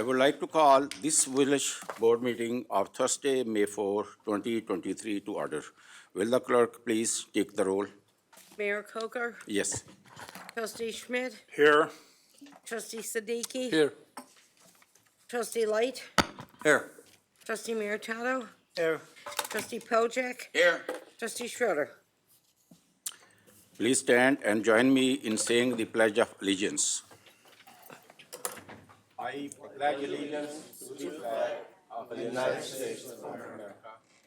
I would like to call this village board meeting of Thursday, May 4, 2023 to order. Will the clerk please take the roll? Mayor Coker, Yes. Trustee Schmidt, Here. Trustee Siddiqui. Here. Trustee Light, Here. Trustee Meritato, Here. Trustee Pojek, Here. Trustee Schroeder. Please stand and join me in saying the Pledge of Allegiance. I pledge allegiance to the flag of the United States of America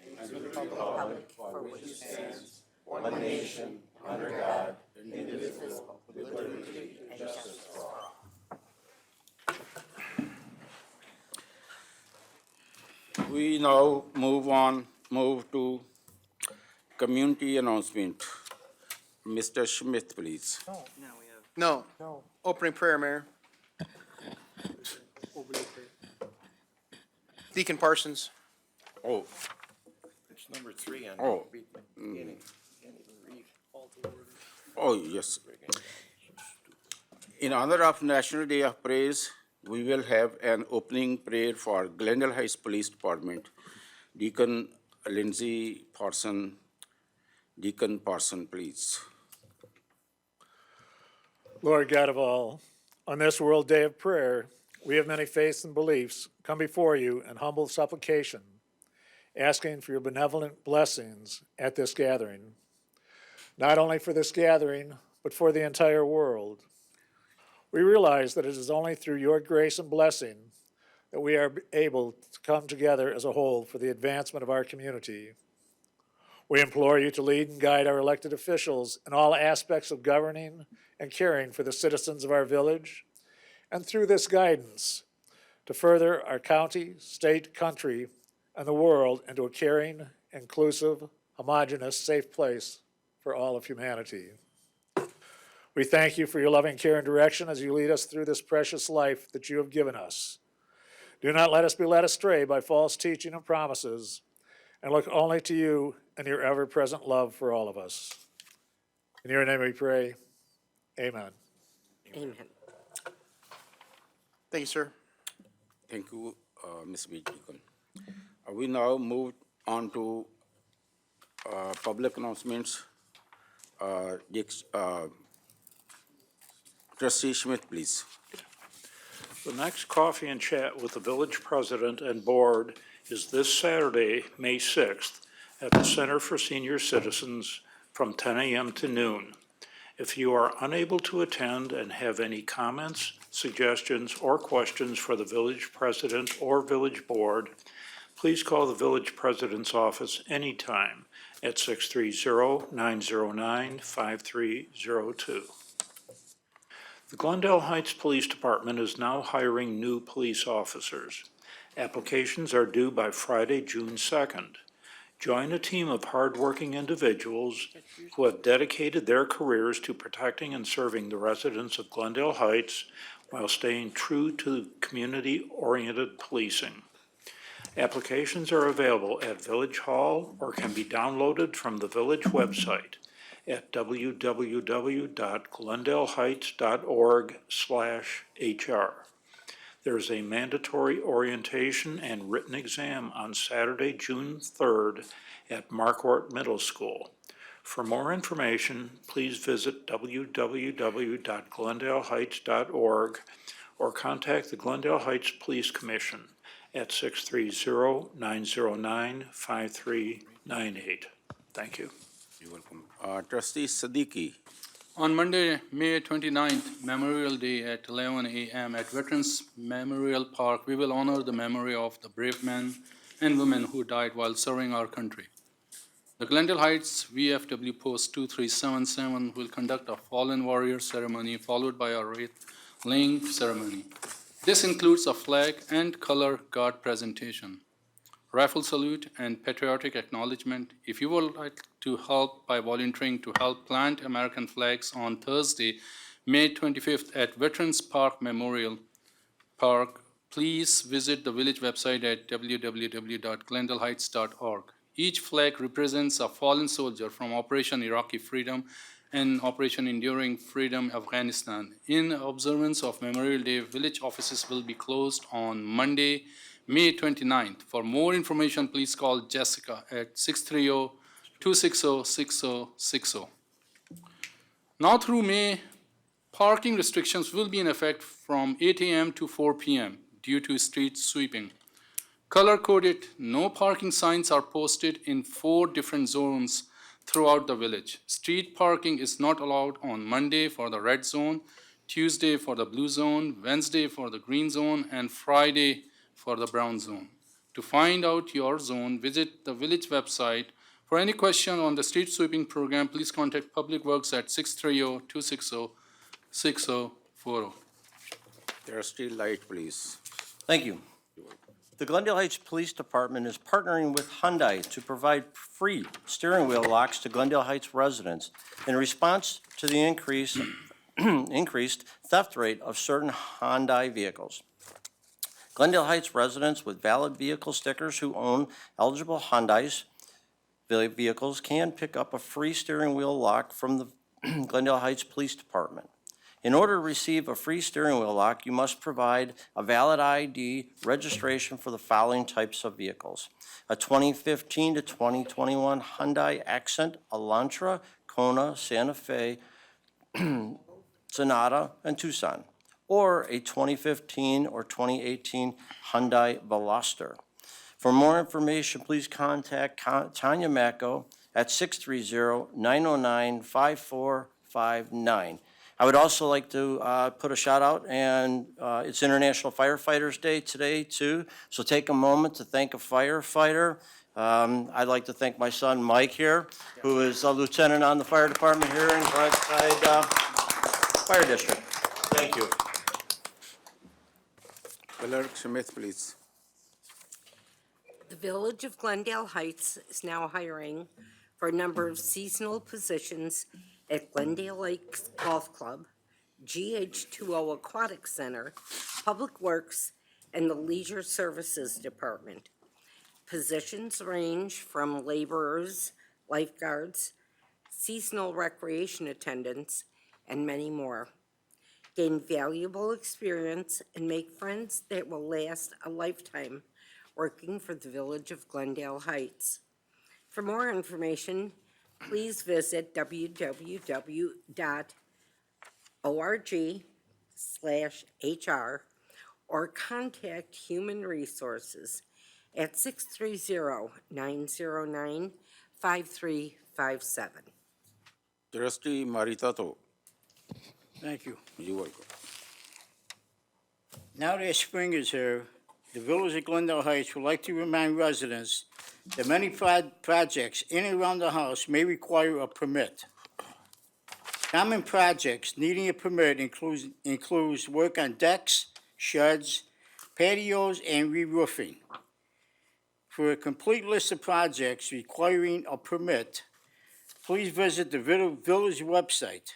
and to the republic for which it stands, one nation, under God, indivisible, with liberty and justice for all. We now move to community announcement. Mr. Schmidt, please. No. Opening prayer, Mayor. Deacon Parsons. Oh, It's number 3 on Oh. the beginning. Can't even read. oh, yes. In honor of National Day of Praise, we will have an opening prayer for Glendale Heights Police Department. Deacon Lindsay Parson. Deacon Parson, please. Lord God of all, on this World Day of Prayer, we of many faiths and beliefs come before you in humble supplication, asking for your benevolent blessings at this gathering. Not only for this gathering, but for the entire world. We realize that it is only through your grace and blessing that we are able to come together as a whole for the advancement of our community. We implore you to lead and guide our elected officials in all aspects of governing and caring for the citizens of our village, and through this guidance, to further our county, state, country, and the world into a caring, inclusive, homogeneous, safe place for all of humanity. We thank you for your loving care and direction as you lead us through this precious life that you have given us. Do not let us be led astray by false teaching and promises, and look only to you and your ever-present love for all of us. In your name we pray, amen. Amen. Thank you, sir. Thank you, Ms. Deacon. We now move on to public announcements. Trustee Schmidt, please. The next coffee and chat with the village president and board is this Saturday, May 6th, at the Center for Senior Citizens from 10 a.m. to noon. If you are unable to attend and have any comments, suggestions, or questions for the village president or village board, please call the village president's office anytime at 630-909-5302. The Glendale Heights Police Department is now hiring new police officers. Applications are due by Friday, June 2nd. Join a team of hardworking individuals who have dedicated their careers to protecting and serving the residents of Glendale Heights while staying true to community-oriented policing. Applications are available at Village Hall or can be downloaded from the village website at www.glendaleheights.org/HR. There is a mandatory orientation and written exam on Saturday, June 3rd at Marquardt Middle School. For more information, please visit www.glendaleheights.org or contact the Glendale Heights Police Commission at 630-909-5398. Thank you. You're welcome. Trustee Siddiqui. On Monday, May 29th, Memorial Day at 11 a.m. at Veterans Memorial Park, we will honor the memory of the brave men and women who died while serving our country. The Glendale Heights VFW Post 2377 will conduct a Fallen Warrior ceremony followed by a wreath-laying ceremony. This includes a flag and color guard presentation, rifle salute, and patriotic acknowledgement. If you would like to help by volunteering to help plant American flags on Thursday, May 25th at Veterans Park Memorial Park, please visit the village website at www.glendaleheights.org. Each flag represents a fallen soldier from Operation Iraqi Freedom and Operation Enduring Freedom Afghanistan. In observance of Memorial Day, village offices will be closed on Monday, May 29th. For more information, please call Jessica at 630-260-6060. Now through May, parking restrictions will be in effect from 8 a.m. to 4 p.m. due to street sweeping. Color-coded no parking signs are posted in 4 different zones throughout the village. Street parking is not allowed on Monday for the red zone, Tuesday for the blue zone, Wednesday for the green zone, and Friday for the brown zone. To find out your zone, visit the village website. For any question on the street sweeping program, please contact Public Works at 630-260-6040. Trustee Light, please. Thank you. The Glendale Heights Police Department is partnering with Hyundai to provide free steering wheel locks to Glendale Heights residents in response to the increased theft rate of certain Hyundai vehicles. Glendale Heights residents with valid vehicle stickers who own eligible Hyundai's vehicles can pick up a free steering wheel lock from the Glendale Heights Police Department. In order to receive a free steering wheel lock, you must provide a valid ID registration for the following types of vehicles: a 2015 to 2021 Hyundai Accent, Elantra, Kona, Santa Fe, Sonata, and Tucson, or a 2015 or 2018 Hyundai Veloster. For more information, please contact Tanya Macco at 630-909-5459. I would also like to put a shout out, and it's International Firefighters Day today too, so take a moment to thank a firefighter. I'd like to thank my son Mike here, who is a lieutenant on the fire department here in Brightside Fire District. Thank you. Clerk Smith, please. The Village of Glendale Heights is now hiring for a number of seasonal positions at Glendale Lakes Golf Club, GH2O Aquatic Center, Public Works, and the Leisure Services Department. Positions range from laborers, lifeguards, seasonal recreation attendants, and many more. Gain valuable experience and make friends that will last a lifetime working for the Village of Glendale Heights. For more information, please visit www.org/HR or contact Human Resources at 630-909-5357. Trustee Maritato, Thank you. you're welcome. Now that spring is here, the Village of Glendale Heights would like to remind residents that many projects in and around the house may require a permit. Common projects needing a permit includes work on decks, sheds, patios, and re-roofing. For a complete list of projects requiring a permit, please visit the village website.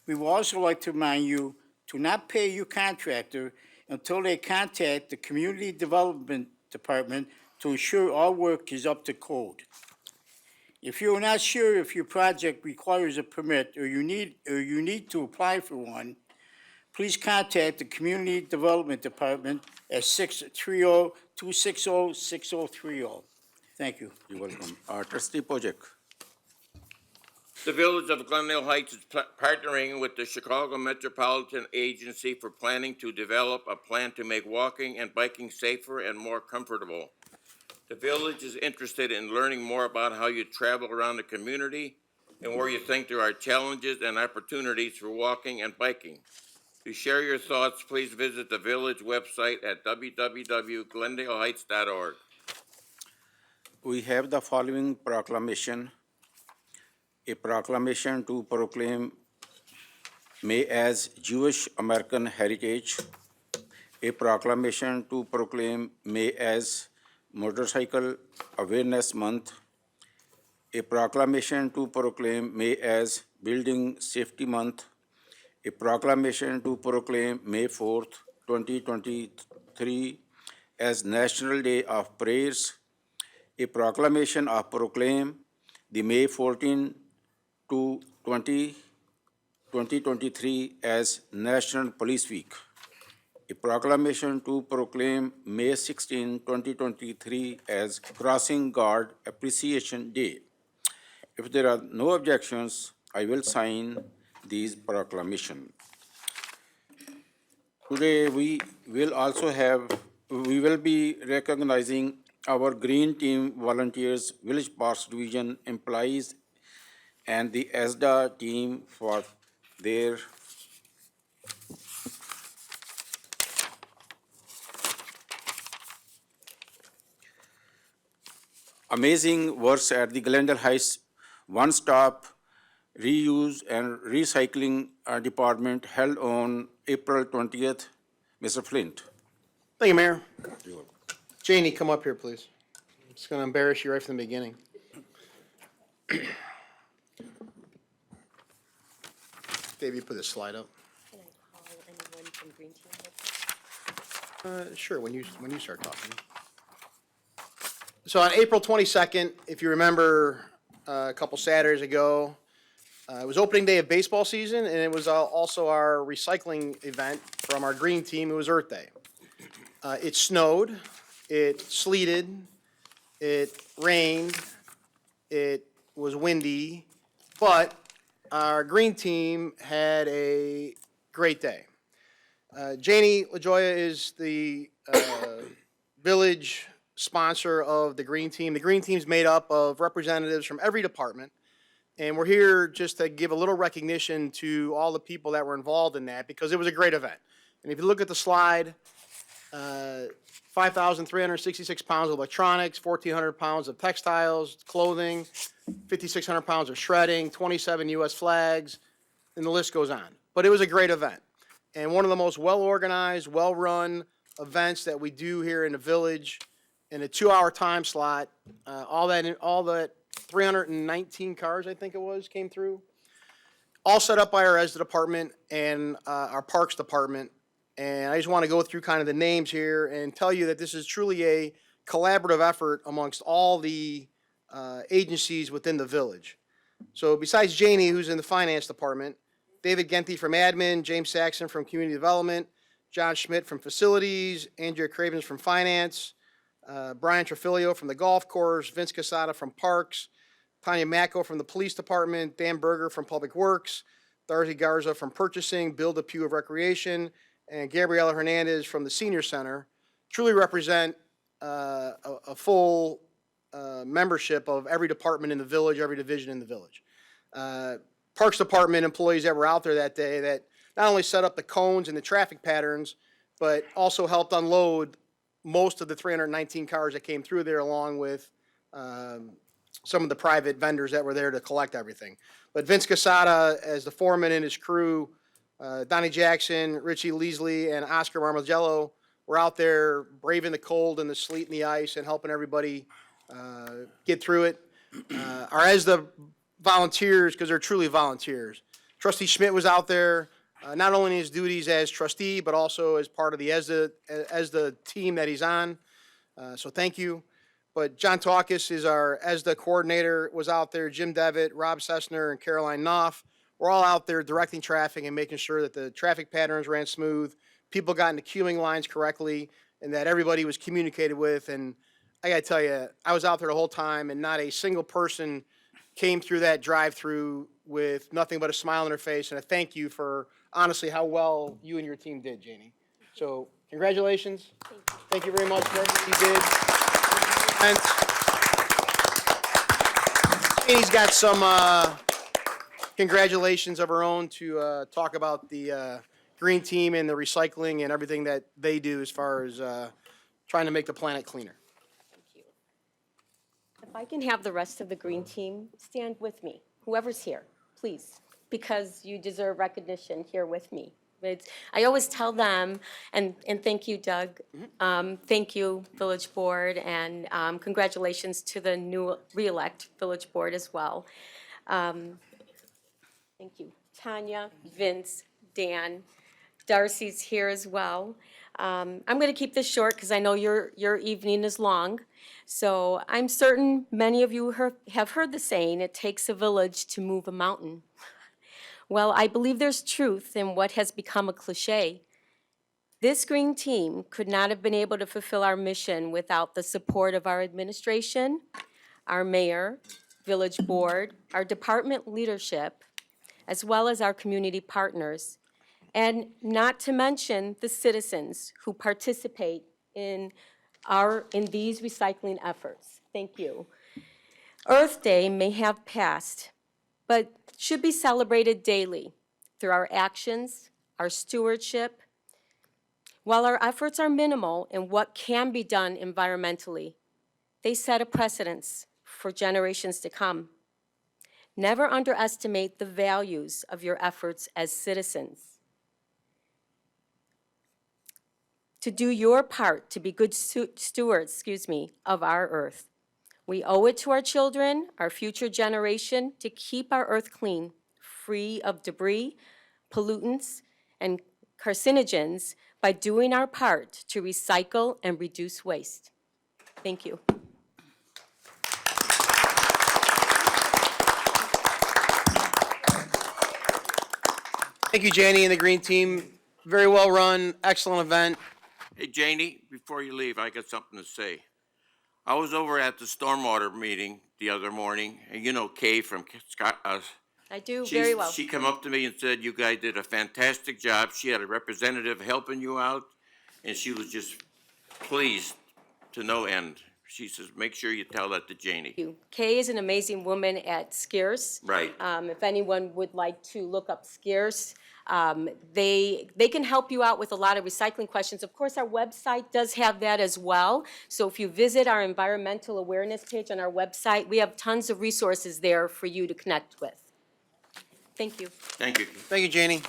We would also like to remind you to not pay your contractor until they contact the Community Development Department to ensure all work is up to code. If you are not sure if your project requires a permit or you need to apply for one, please contact the Community Development Department at 630-260-6030. Thank you. You're welcome. Trustee Pojek. The Village of Glendale Heights is partnering with the Chicago Metropolitan Agency for Planning to develop a plan to make walking and biking safer and more comfortable. The village is interested in learning more about how you travel around the community and where you think there are challenges and opportunities for walking and biking. To share your thoughts, please visit the village website at www.glendaleheights.org. We have the following proclamation. A proclamation to proclaim May as Jewish American Heritage. A proclamation to proclaim May as Motorcycle Awareness Month. A proclamation to proclaim May as Building Safety Month. A proclamation to proclaim May 4th, 2023 as National Day of Prayers. A proclamation of proclaim the May 14 to 20 2023 as National Police Week. A proclamation to proclaim May 16, 2023 as Crossing Guard Appreciation Day. If there are no objections, I will sign these proclamation. Today, we will be recognizing our Green Team volunteers, Village Parks Division employees, and the ESDA team for their amazing works at the Glendale Heights One-Stop Reuse and Recycling Department held on April 20th. Mr. Flint. Thank you, Mayor. Janie, come up here, please. I'm just going to embarrass you right from the beginning. Dave, you put this slide up. Can I call anyone from Green Team? Sure, when you start talking. So on April 22nd, if you remember, a couple Saturdays ago, it was opening day of baseball season, and it was also our recycling event from our green team. It was Earth Day. It snowed, it sleeted, it rained, it was windy, but our green team had a great day. Janie LaJoya is the village sponsor of the green team. The green team's made up of representatives from every department. And we're here just to give a little recognition to all the people that were involved in that because it was a great event. And if you look at the slide, 5,366 pounds of electronics, 1,400 pounds of textiles, clothing, 5,600 pounds of shredding, 27 U.S. flags, and the list goes on. But it was a great event. And one of the most well-organized, well-run events that we do here in the village in a 2-hour time slot. All that 319 cars, I think it was, came through. All set up by our ESDA department and our Parks department. And I just want to go through kind of the names here and tell you that this is truly a collaborative effort amongst all the agencies within the village. So besides Janie, who's in the finance department, David Genty from admin, James Saxon from community development, John Schmidt from facilities, Andrea Cravens from finance, Brian Trafilio from the golf course, Vince Casada from parks, Tanya Macko from the police department, Dan Berger from public works, Darcy Garza from purchasing, Bill DePue of recreation, and Gabriela Hernandez from the senior center truly represent a full membership of every department in the village, every division in the village. Parks department employees that were out there that day that not only set up the cones and the traffic patterns, but also helped unload most of the 319 cars that came through there, along with some of the private vendors that were there to collect everything. But Vince Casada, as the foreman and his crew, Donnie Jackson, Richie Leasley, and Oscar Marmagello were out there braving the cold and the sleet and the ice and helping everybody get through it. Our ESDA volunteers, because they're truly volunteers. Trustee Schmidt was out there, not only in his duties as trustee, but also as part of the ESDA team that he's on. So thank you. But John Taucus is our ESDA coordinator, was out there. Jim Devitt, Rob Sessner, and Caroline Knopf were all out there directing traffic and making sure that the traffic patterns ran smooth, people got into queuing lines correctly, and that everybody was communicated with. And I got to tell you, I was out there the whole time, and not a single person came through that drive-through with nothing but a smile on their face. And I thank you for, honestly, how well you and your team did, Janie. So congratulations. Thank you very much for everything you did. And Janie's got some congratulations of her own to talk about the green team and the recycling and everything that they do as far as trying to make the planet cleaner. Thank you. If I can have the rest of the green team stand with me, whoever's here, please, because you deserve recognition here with me. I always tell them, and thank you, Doug. Thank you, Village Board, and congratulations to the new re-elect Village Board as well. Thank you, Tanya, Vince, Dan. Darcy's here as well. I'm going to keep this short because I know your evening is long. So I'm certain many of you have heard the saying, it takes a village to move a mountain. Well, I believe there's truth in what has become a cliche. This green team could not have been able to fulfill our mission without the support of our administration, our mayor, village board, our department leadership, as well as our community partners, and not to mention the citizens who participate in these recycling efforts. Thank you. Earth Day may have passed, but should be celebrated daily through our actions, our stewardship. While our efforts are minimal in what can be done environmentally, they set a precedence for generations to come. Never underestimate the values of your efforts as citizens. To do your part to be good stewards, of our earth. We owe it to our children, our future generation, to keep our earth clean, free of debris, pollutants, and carcinogens by doing our part to recycle and reduce waste. Thank you. Thank you, Janie and the green team. Very well run, excellent event. Hey, Janie, before you leave, I got something to say. I was over at the stormwater meeting the other morning, and you know Kay from Scott. I do very well. She came up to me and said, you guys did a fantastic job. She had a representative helping you out, and she was just pleased to no end. She says, make sure you tell that to Janie. Kay is an amazing woman at Scarce. Right. If anyone would like to look up Scarce, they can help you out with a lot of recycling questions. Of course, our website does have that as well. So if you visit our environmental awareness page on our website, we have tons of resources there for you to connect with. Thank you. Thank you. Thank you, Janie.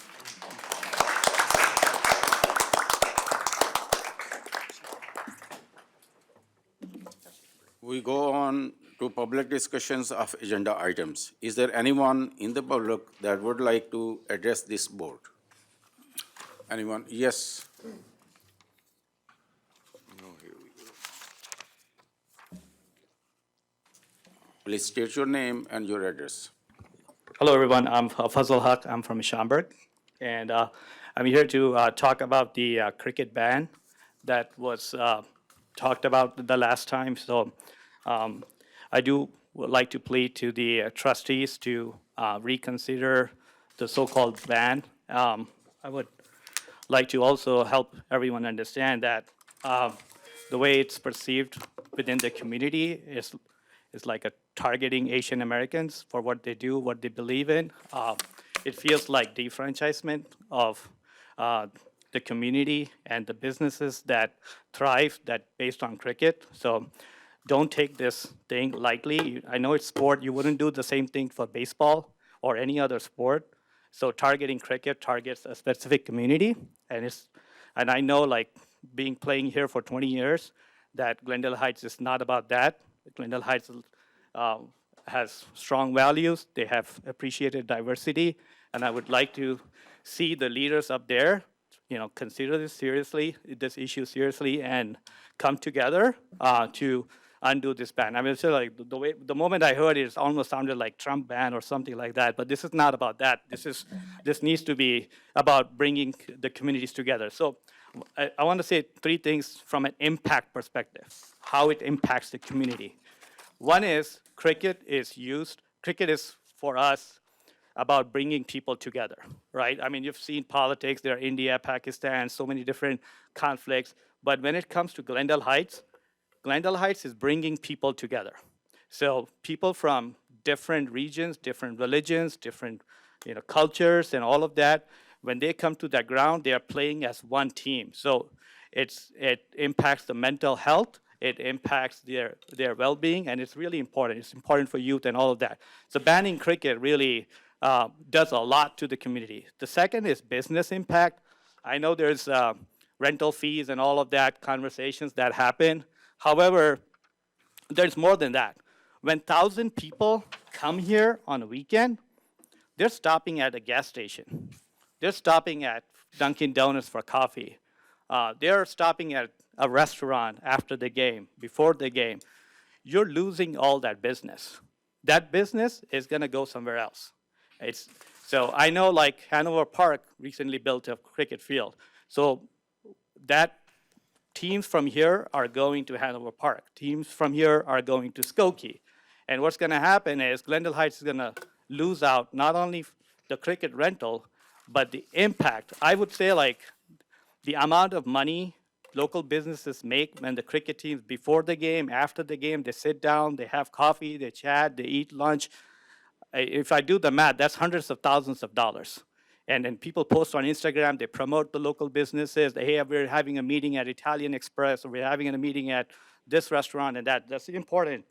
We go on to public discussions of agenda items. Is there anyone in the public that would like to address this board? Anyone? Yes. Please state your name and your address. Hello, everyone. I'm Fazal Haq. I'm from Schaumburg. And I'm here to talk about the cricket ban that was talked about the last time. So I would like to plead to the trustees to reconsider the so-called ban. I would like to also help everyone understand that the way it's perceived within the community is like a targeting Asian Americans for what they do, what they believe in. It feels like defranchisement of the community and the businesses that thrive that based on cricket. So don't take this thing lightly. I know it's sport. You wouldn't do the same thing for baseball or any other sport. So targeting cricket targets a specific community. And I know, like, playing here for 20 years, that Glendale Heights is not about that. Glendale Heights has strong values. They have appreciated diversity. And I would like to see the leaders up there, consider this issue seriously, and come together to undo this ban. I mean, so like the moment I heard it almost sounded like Trump ban or something like that, but this is not about that. This needs to be about bringing the communities together. So I want to say three things from an impact perspective, how it impacts the community. One is cricket is for us about bringing people together, right? I mean, you've seen politics, there are India, Pakistan, so many different conflicts, but when it comes to Glendale Heights is bringing people together. So people from different regions, different religions, different cultures and all of that, when they come to that ground, they are playing as one team. So it impacts the mental health, it impacts their well-being, and it's really important. It's important for youth and all of that. So banning cricket really does a lot to the community. The second is business impact. I know there's rental fees and all of that conversations that happen. However, there's more than that. When 1,000 people come here on a weekend, they're stopping at a gas station. They're stopping at Dunkin' Donuts for coffee. They're stopping at a restaurant after the game, before the game. You're losing all that business. That business is going to go somewhere else. So I know like Hanover Park recently built a cricket field. So that teams from here are going to Hanover Park. Teams from here are going to Skokie. And what's going to happen is Glendale Heights is going to lose out not only the cricket rental, but the impact. I would say like the amount of money local businesses make when the cricket teams, before the game, after the game, they sit down, they have coffee, they chat, they eat lunch. If I do the math, that's hundreds of thousands of dollars. And then people post on Instagram, they promote the local businesses. Hey, we're having a meeting at Italian Express, or we're having a meeting at this restaurant and that. That's important.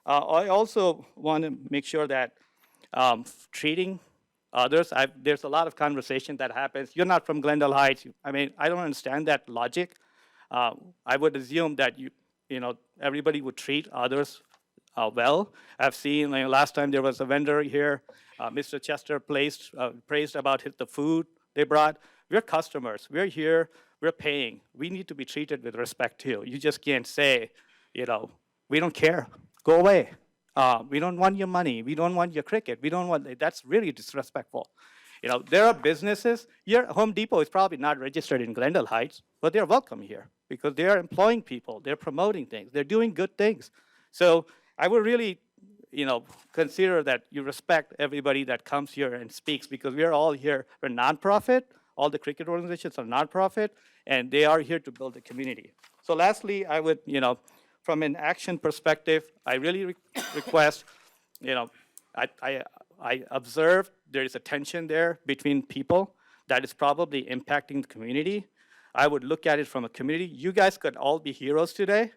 I also want to make sure that treating others, there's a lot of conversation that happens. You're not from Glendale Heights. I mean, I don't understand that logic. I would assume that everybody would treat others well. I've seen last time there was a vendor here, Mr. Chester praised about the food they brought. We're customers. We're here. We're paying. We need to be treated with respect too. You just can't say, we don't care. Go away. We don't want your money. We don't want your cricket. We don't want. That's really disrespectful. There are businesses. Home Depot is probably not registered in Glendale Heights, but they're welcome here because they are employing people. They're promoting things. They're doing good things. So I would really, consider that you respect everybody that comes here and speaks, because we are all here. We're nonprofit. All the cricket organizations are nonprofit, and they are here to build a community. So lastly, I would, from an action perspective, I really request, I observed there is a tension there between people that is probably impacting the community. I would look at it from a community. You guys could all be heroes today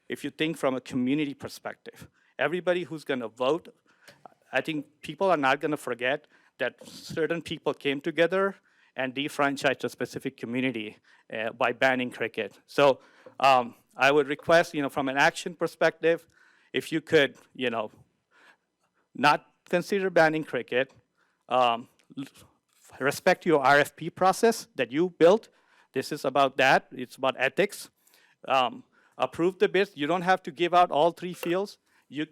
if you think from a community perspective. Everybody who's going to vote, I think people are not going to forget that certain people came together and defranchised a specific community by banning cricket. So I would request, from an action perspective, if you could, not consider banning cricket, respect your RFP process that you built. This is about that. It's about ethics. Approve the bids. You don't have to give out all 3 fields.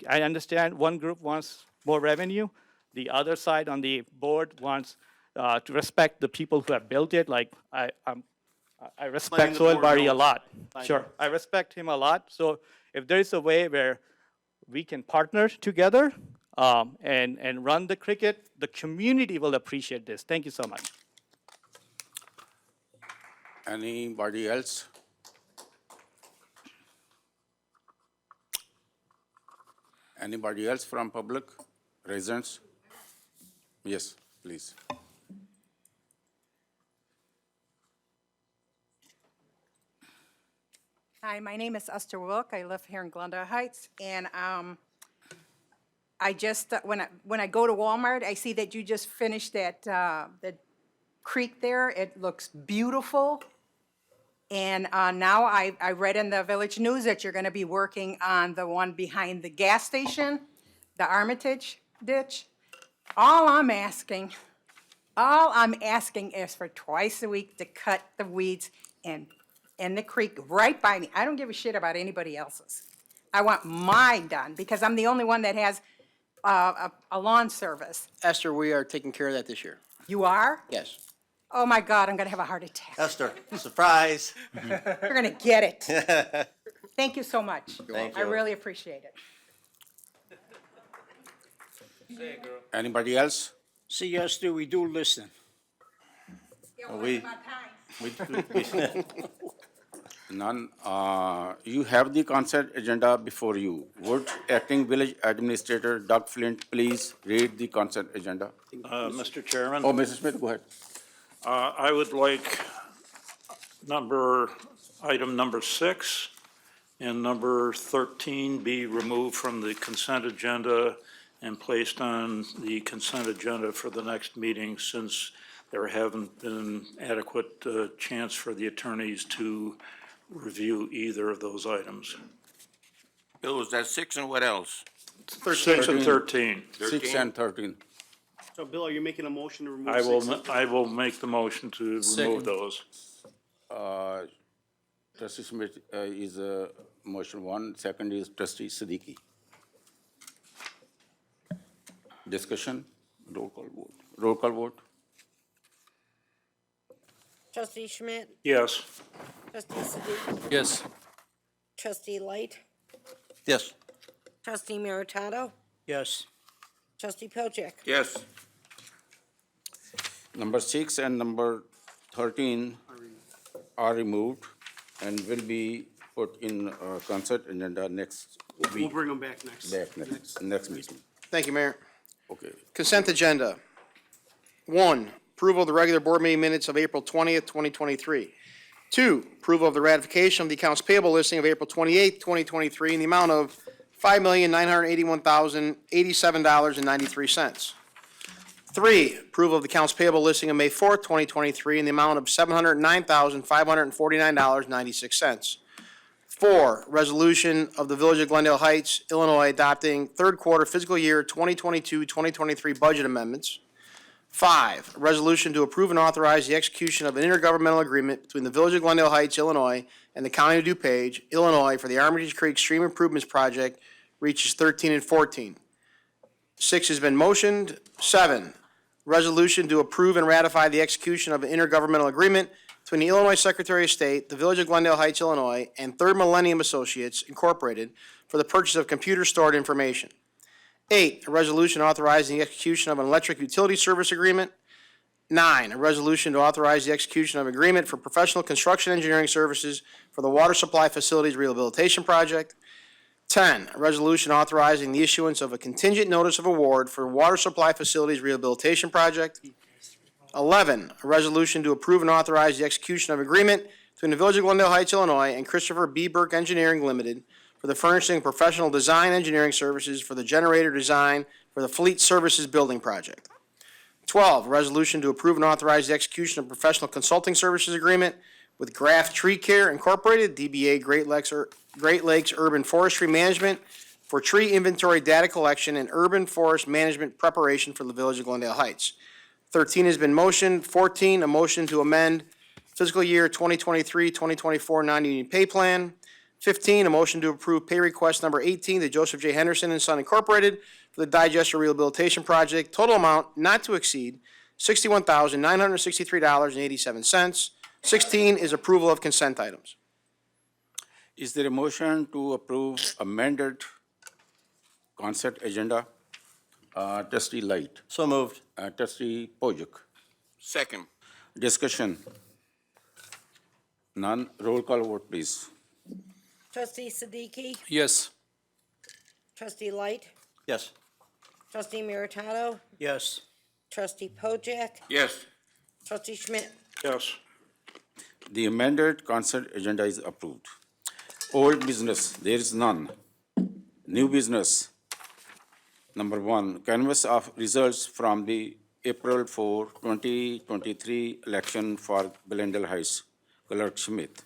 I understand one group wants more revenue. The other side on the board wants to respect the people who have built it. Like I respect Sohail Bari a lot. Sure, I respect him a lot. So if there is a way where we can partner together and run the cricket, the community will appreciate this. Thank you so much. Anybody else? Anybody else from public, residents? Yes, please. Hi, my name is Esther Wilk. I live here in Glendale Heights, and I just when I go to Walmart, I see that you just finished that the creek there. It looks beautiful, and now I read in the Village News that you're going to be working on the one behind the gas station, the Armitage ditch. All I'm asking is for twice a week to cut the weeds in the creek right by me. I don't give a shit about anybody else's. I want mine done because I'm the only one that has a lawn service. Esther, we are taking care of that this year. You are? Yes. Oh my God, I'm gonna have a heart attack. Esther, surprise. You're gonna get it. Thank you so much. Thank I you. really appreciate it. Anybody else? See, Esther, we do listen. we- None. You have the consent agenda before you. Would acting village administrator Doug Flint please read the consent agenda? Mr. Chairman? Oh, Mrs. Smith, go ahead. I would like item number 6 and number 13 be removed from the consent agenda and placed on the consent agenda for the next meeting, since there haven't been adequate chance for the attorneys to review either of those items. Bill, was that 6 and what else? 6 and 13. 6 and 13. So, Bill, are you making a motion to remove I will, 6 and I will make the motion to remove those. Trustee Smith is motion 1. Second is trustee Siddiqui. Discussion, roll call vote. Roll call vote? Trustee Schmidt? Yes. Trustee Siddiqui? Yes. Trustee Light? Yes. Trustee Meritato? Yes. Trustee Pojek? Yes. Number 6 and number 13 are removed and will be put in consent agenda next We'll week. bring them back next. Next meeting. Thank you, Mayor. Okay. Consent agenda. 1, approval of the regular board meeting minutes of April 20th, 2023. 2, approval of the ratification of the accounts payable listing of April 28th, 2023 in the amount of $5,981,087.93. 3, approval of the accounts payable listing of May 4th, 2023 in the amount of $709,549.96. 4, resolution of the Village of Glendale Heights, Illinois adopting third quarter fiscal year 2022-2023 budget amendments. 5, resolution to approve and authorize the execution of an intergovernmental agreement between the Village of Glendale Heights, Illinois, and the County of DuPage, Illinois, for the Armitage Creek Stream Improvements Project, reaches 13 and 14. 6 has been motioned. 7, resolution to approve and ratify the execution of an intergovernmental agreement between the Illinois Secretary of State, the Village of Glendale Heights, Illinois, and Third Millennium Associates, Incorporated, for the purchase of computer-stored information. 8, a resolution authorizing the execution of an electric utility service agreement. 9, a resolution to authorize the execution of agreement for professional construction engineering services for the Water Supply Facilities Rehabilitation Project. 10, a resolution authorizing the issuance of a contingent notice of award for Water Supply Facilities Rehabilitation Project. 11, a resolution to approve and authorize the execution of agreement between the Village of Glendale Heights, Illinois, and Christopher B. Burke Engineering Limited for the furnishing of professional design engineering services for the generator design for the Fleet Services Building Project. 12, a resolution to approve and authorize the execution of professional consulting services agreement with Graft Tree Care Incorporated, DBA Great Lakes Urban Forestry Management, for tree inventory data collection and urban forest management preparation for the Village of Glendale Heights. 13 has been motioned. 14, a motion to amend fiscal year 2023-2024 non-union pay plan. 15, a motion to approve pay request number 18 to Joseph J. Henderson and Son Incorporated for the digester rehabilitation project. Total amount not to exceed $61,963.87. 16 is approval of consent items. Is there a motion to approve amended consent agenda? Trustee Light. So moved. Trustee Pojek. Second. Discussion. None. Roll call vote, please. Trustee Siddiqui? Yes. Trustee Light? Yes. Trustee Meritato? Yes. Trustee Pojek? Yes. Trustee Schmidt? Yes. The amended consent agenda is approved. Old business, there is none. New business. Number 1, canvass of results from the April 4, 2023 election for Glendale Heights. Clerk Schmidt.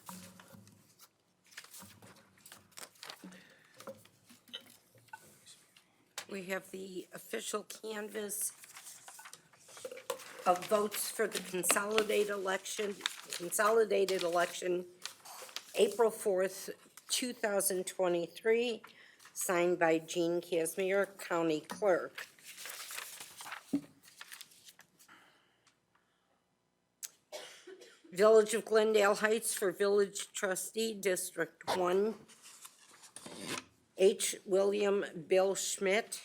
We have the official canvas of votes for the consolidated election, April 4th, 2023, signed by Jean Casimir, County Clerk. Village of Glendale Heights for Village Trustee, District 1, H. William Bill Schmidt,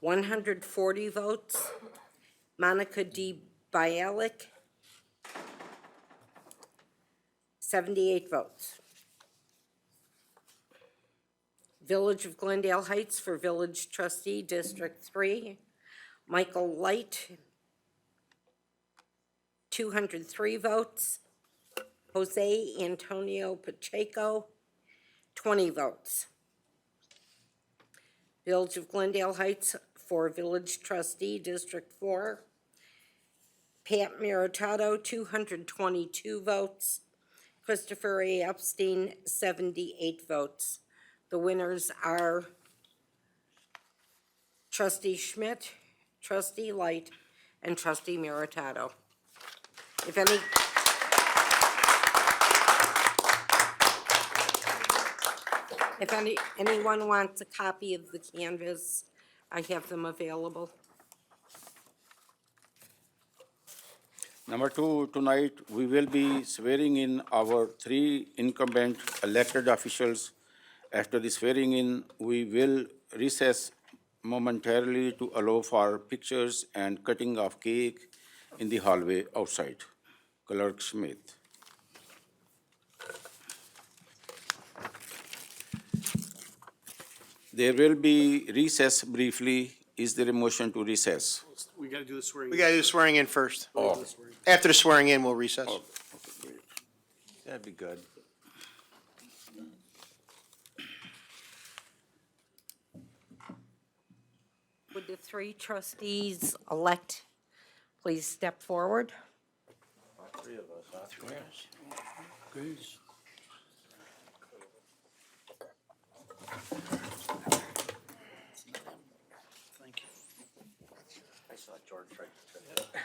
140 votes. Monica D. Bialik, 78 votes. Village of Glendale Heights for Village Trustee, District 3, Michael Light, 203 votes. Jose Antonio Pacheco, 20 votes. Village of Glendale Heights for Village Trustee, District 4, Pat Meritato, 222 votes. Christopher A. Epstein, 78 votes. The winners are Trustee Schmidt, Trustee Light, and Trustee Meritato. If anyone wants a copy of the canvas, I have them available. Number two, tonight, we will be swearing in our 3 incumbent elected officials. After the swearing in, we will recess momentarily to allow for pictures and cutting of cake in the hallway outside. Clerk Smith. There will be recess briefly. Is there a motion to recess? We gotta do the swearing. We gotta do swearing in first. Oh, After the swearing in, we'll recess. That'd be good. Would the 3 trustees elect please step forward? 3 of us, huh? Thank you. I saw George try to trip.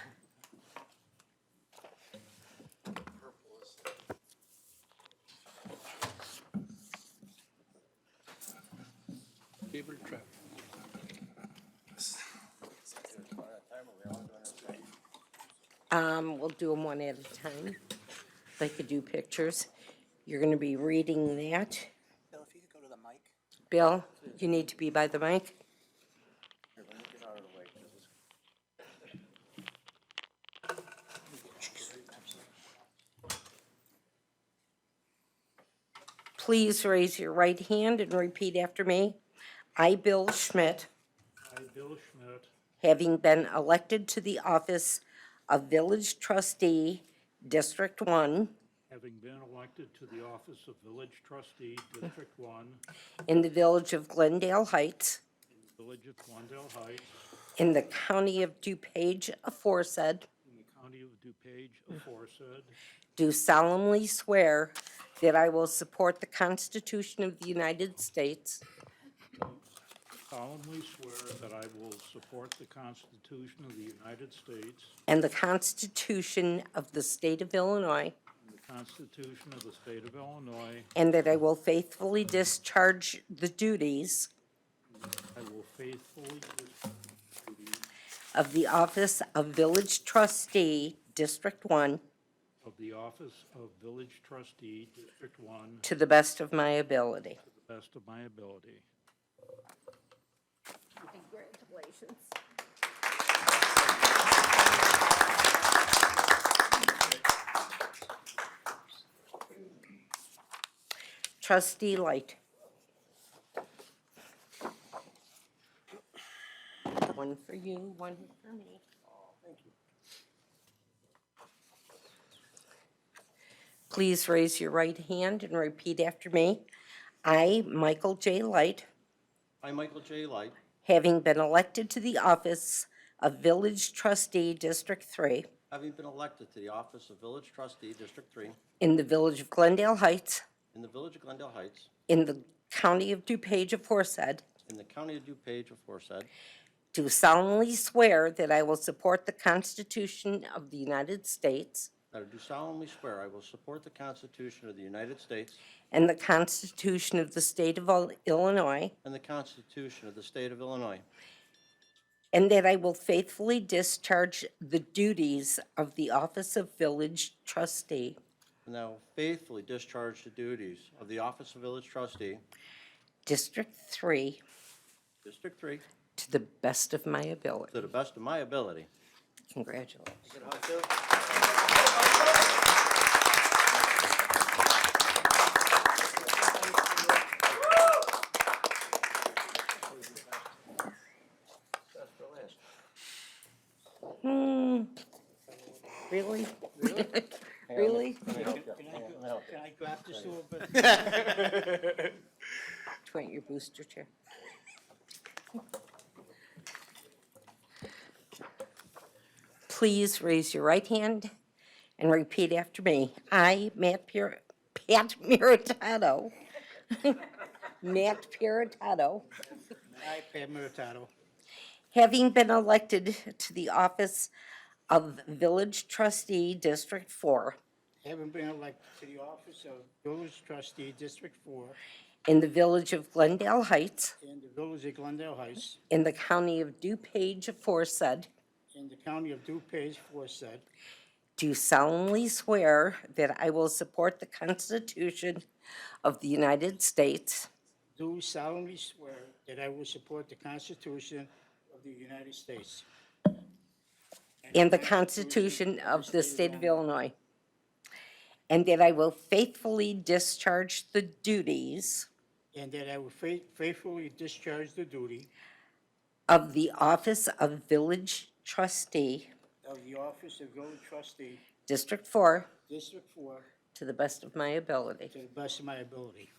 Table trap. We'll do them one at a time. They could do pictures. You're gonna be reading that. Bill, if you could go to the mic. Bill, you need to be by the mic. Here, let me get out of the way, 'cause it's- Please raise your right hand and repeat after me. I, Bill Schmidt, I, Bill Schmidt, having been elected to the office of Village Trustee, District 1, having been elected to the office of Village Trustee, District 1, in the Village of Glendale Heights, in the Village of Glendale Heights, in the County of DuPage aforesaid, in the County of DuPage aforesaid, do solemnly swear that I will support the Constitution of the United States solemnly swear that I will support the Constitution of the United States and the Constitution of the State of Illinois, and the Constitution of the State of Illinois. and that I will faithfully discharge the duties I will faithfully discharge the duties of the office of Village Trustee, District 1, of the office of Village Trustee, District 1, to the best of my ability. to the best of my ability. Congratulations. Trustee Light. One for you, one for me. Please raise your right hand and repeat after me. I, Michael J. Light, I, Michael J. Light, having been elected to the office of Village Trustee, District 3, having been elected to the office of Village Trustee, District 3, in the Village of Glendale Heights, in the Village of Glendale Heights, in the County of DuPage aforesaid, in the County of DuPage aforesaid, do solemnly swear that I will support the Constitution of the United States that I do solemnly swear I will support the Constitution of the United States and the Constitution of the State of Illinois, and the Constitution of the State of Illinois, and that I will faithfully discharge the duties of the office of Village Trustee, and that I will faithfully discharge the duties of the office of Village Trustee, District 3, District 3, to the best of my ability. to the best of my ability. Congratulations. Really? Really? Let me help you. Let me help you. Can I grab this a little bit? Do you want your booster chair? Please raise your right hand and repeat after me. I, Pat Miritato, Matt Piritato, I, Pat Meritato, having been elected to the office of Village Trustee, District 4, having been elected to the office of Village Trustee, District 4, in the Village of Glendale Heights, in the Village of Glendale Heights, in the County of DuPage aforesaid, in the County of DuPage aforesaid, do solemnly swear that I will support the Constitution of the United States do solemnly swear that I will support the Constitution of the United States and the Constitution of the State of Illinois, and that I will faithfully discharge the duties and that I will faithfully discharge the duty of the office of Village Trustee, of the office of village trustee, District 4, District 4, to the best of my ability. to the best of my ability.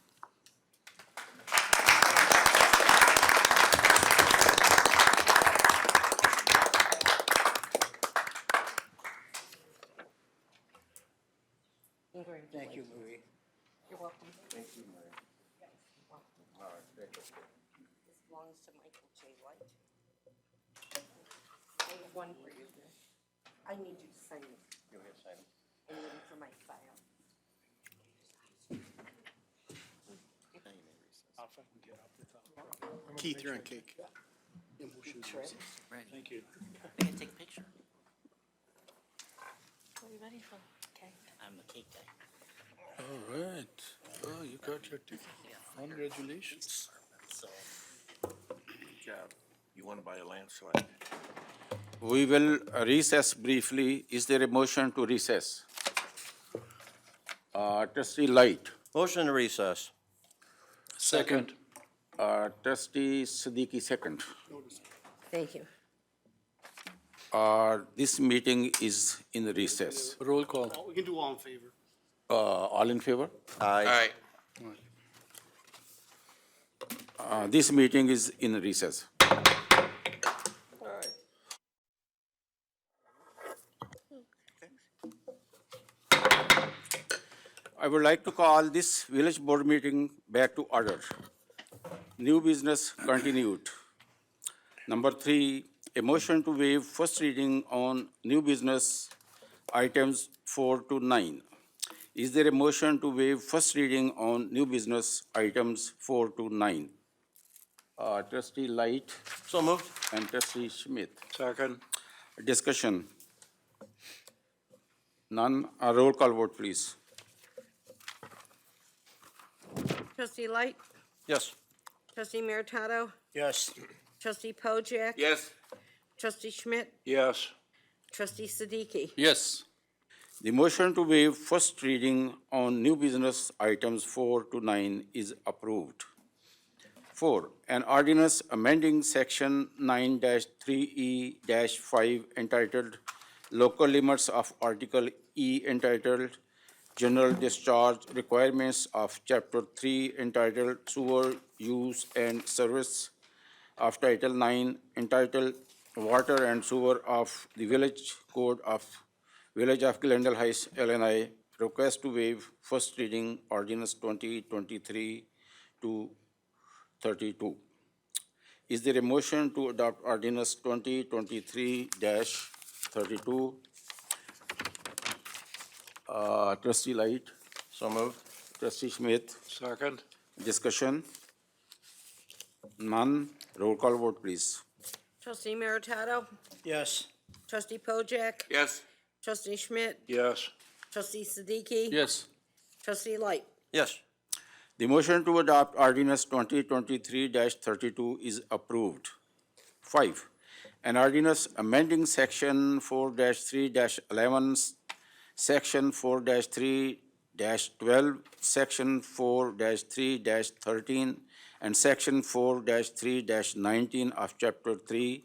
Thank you, Marie. You're welcome. Thank you, Maria. This belongs to Michael J. White. I have one for you. I need you to sign this. You have signed. And then for my file. Keith, you're on cake. Thank you. We can take a picture. Are you ready for, okay? I'm the cake guy. All right. Oh, you got your ticket. Congratulations. So, Good job. You want to buy a landslide? We will recess briefly. Is there a motion to recess? Trustee Light, Motion to recess. Second. Trustee Siddiqui, second. Thank you. This meeting is in recess. Roll call. we can do all in favor. All in favor? Aye. This meeting is in recess. I would like to call this village board meeting back to order. New business continued. Number 3, a motion to waive first reading on new business items 4 to 9. Is there a motion to waive first reading on new business items 4 to 9? Trustee Light So moved. and Trustee Schmidt. Second. Discussion. None. A roll call vote, please. Trustee Light, Yes. Trustee Meritato, Yes. Trustee Pojek. Yes. Trustee Schmidt, Yes. Trustee Siddiqui. Yes. The motion to waive first reading on new business items 4 to 9 is approved. 4, an ordinance amending section 9-3E-5 entitled Local Limits of Article E entitled General Discharge Requirements of Chapter 3 entitled Sewer Use and Service of Title 9 entitled Water and Sewer of the Village Code of Village of Glendale Heights, Illinois. Request to waive first reading ordinance 2023-32. Is there a motion to adopt ordinance 2023-32? Trustee Light, So moved. Trustee Smith, Second. discussion? None. Roll call vote, please. Trustee Meritato, Yes. Trustee Pojek. Yes. Trustee Schmidt, Yes. Trustee Siddiqui. Yes. Trustee Light. Yes. The motion to adopt ordinance 2023-32 is approved. 5, an ordinance amending section 4-3-11, section 4-3-12, section 4-3-13, and section 4-3-19 of chapter 3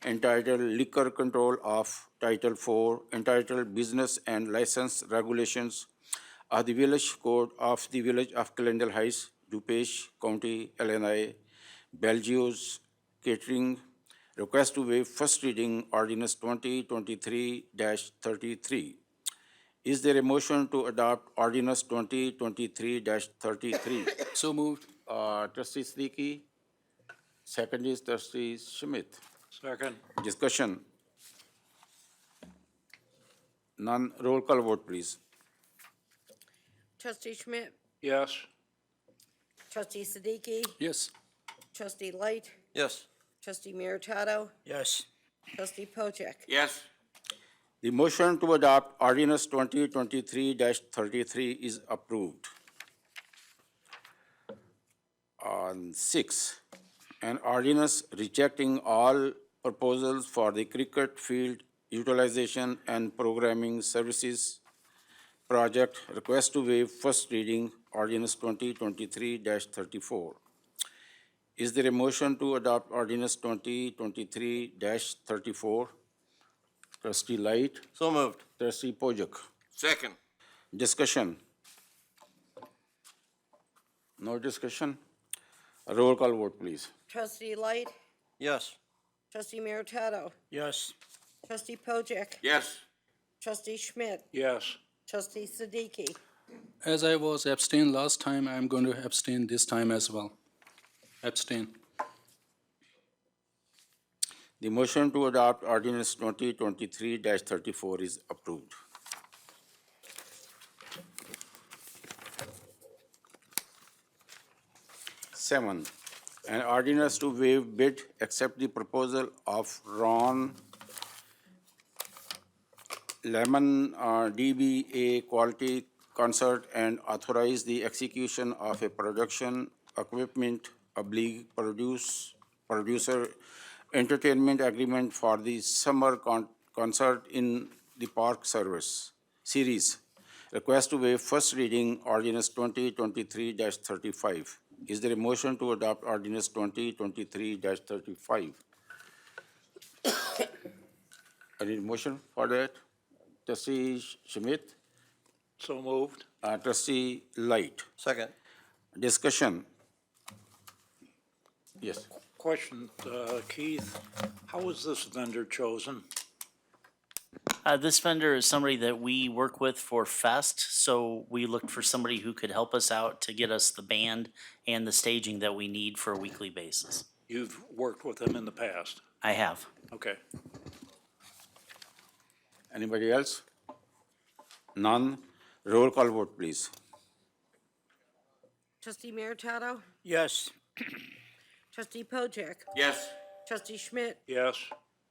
entitled Liquor Control of Title 4 entitled Business and License Regulations of the Village Code of the Village of Glendale Heights, DuPage County, Illinois, Belgios Catering. Request to waive first reading ordinance 2023-33. Is there a motion to adopt ordinance 2023-33? So moved. Trustee Siddiqui, second is Trustee Schmidt. Second. Discussion. None. Roll call vote, please. Trustee Schmidt, Yes. Trustee Siddiqui, Yes. Trustee Light, Yes. Trustee Meritato, Yes. Trustee Pojek. Yes. The motion to adopt ordinance 2023-33 is approved. On 6, an ordinance rejecting all proposals for the cricket field utilization and programming services project, request to waive first reading, ordinance 2023-34. Is there a motion to adopt ordinance 2023-34? Trustee Light, So moved. trustee Pojek. Second. Discussion? No discussion? Roll call vote, please. Trustee Light, Yes. trustee Meritato, Yes. trustee Pojek, Yes. trustee Schmidt, Yes. trustee Siddiqui. As I was abstained last time, I'm going to abstain this time as well. Abstain. The motion to adopt ordinance 2023-34 is approved. Seven, an ordinance to waive bid, accept the proposal of Ron Lemon DBA Quality Concert and authorize the execution of a production equipment producer entertainment agreement for the summer concert in the park service series. Request to waive first reading ordinance 2023-35. Is there a motion to adopt ordinance 2023-35? I need a motion for that. Trustee Schmidt, So moved. trustee Light. Second. Discussion. Yes. Question, Keith, how was this vendor chosen? This vendor is somebody that we work with for Fest, so we looked for somebody who could help us out to get us the band and the staging that we need for a weekly basis. You've worked with them in the past. I have. Okay. Anybody else? None. Roll call vote, please. Trustee Meritato, Yes. trustee Pojek, Yes. trustee Schmidt, Yes.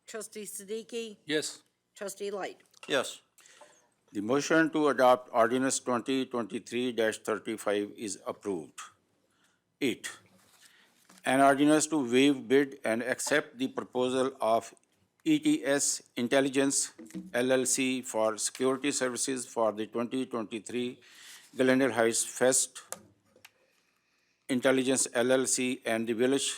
trustee Siddiqui, Yes. trustee Light. Yes. The motion to adopt ordinance 2023-35 is approved. 8, an ordinance to waive bid and accept the proposal of ETS Intelligence LLC for security services for the 2023 Glendale Heights Fest Intelligence LLC and the Village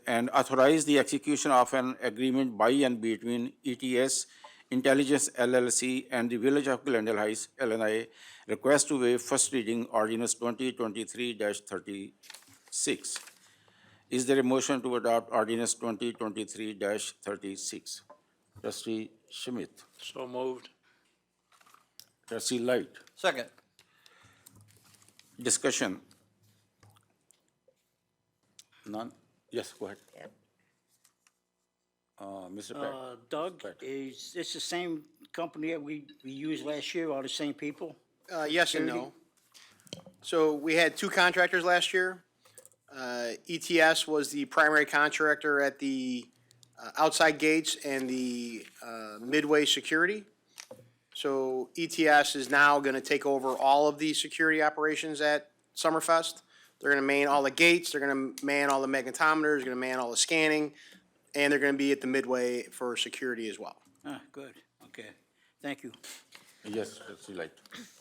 and authorize the execution of an agreement by and between ETS Intelligence LLC and the Village of Glendale Heights, Illinois. Request to waive first reading ordinance 2023-36. Is there a motion to adopt ordinance 2023-36? Trustee Schmidt, So moved. trustee Light. Second. Discussion. None? Yes, go ahead. Mr. Peck. Doug, is this the same company that we used last year, all the same people? Yes and no. So we had two contractors last year. ETS was the primary contractor at the outside gates and the midway security. So ETS is now going to take over all of the security operations at Summerfest. They're going to man all the gates, they're going to man all the magnetometers, they're going to man all the scanning, and they're going to be at the midway for security as well. Ah, good, okay, thank you. Yes, trustee Light.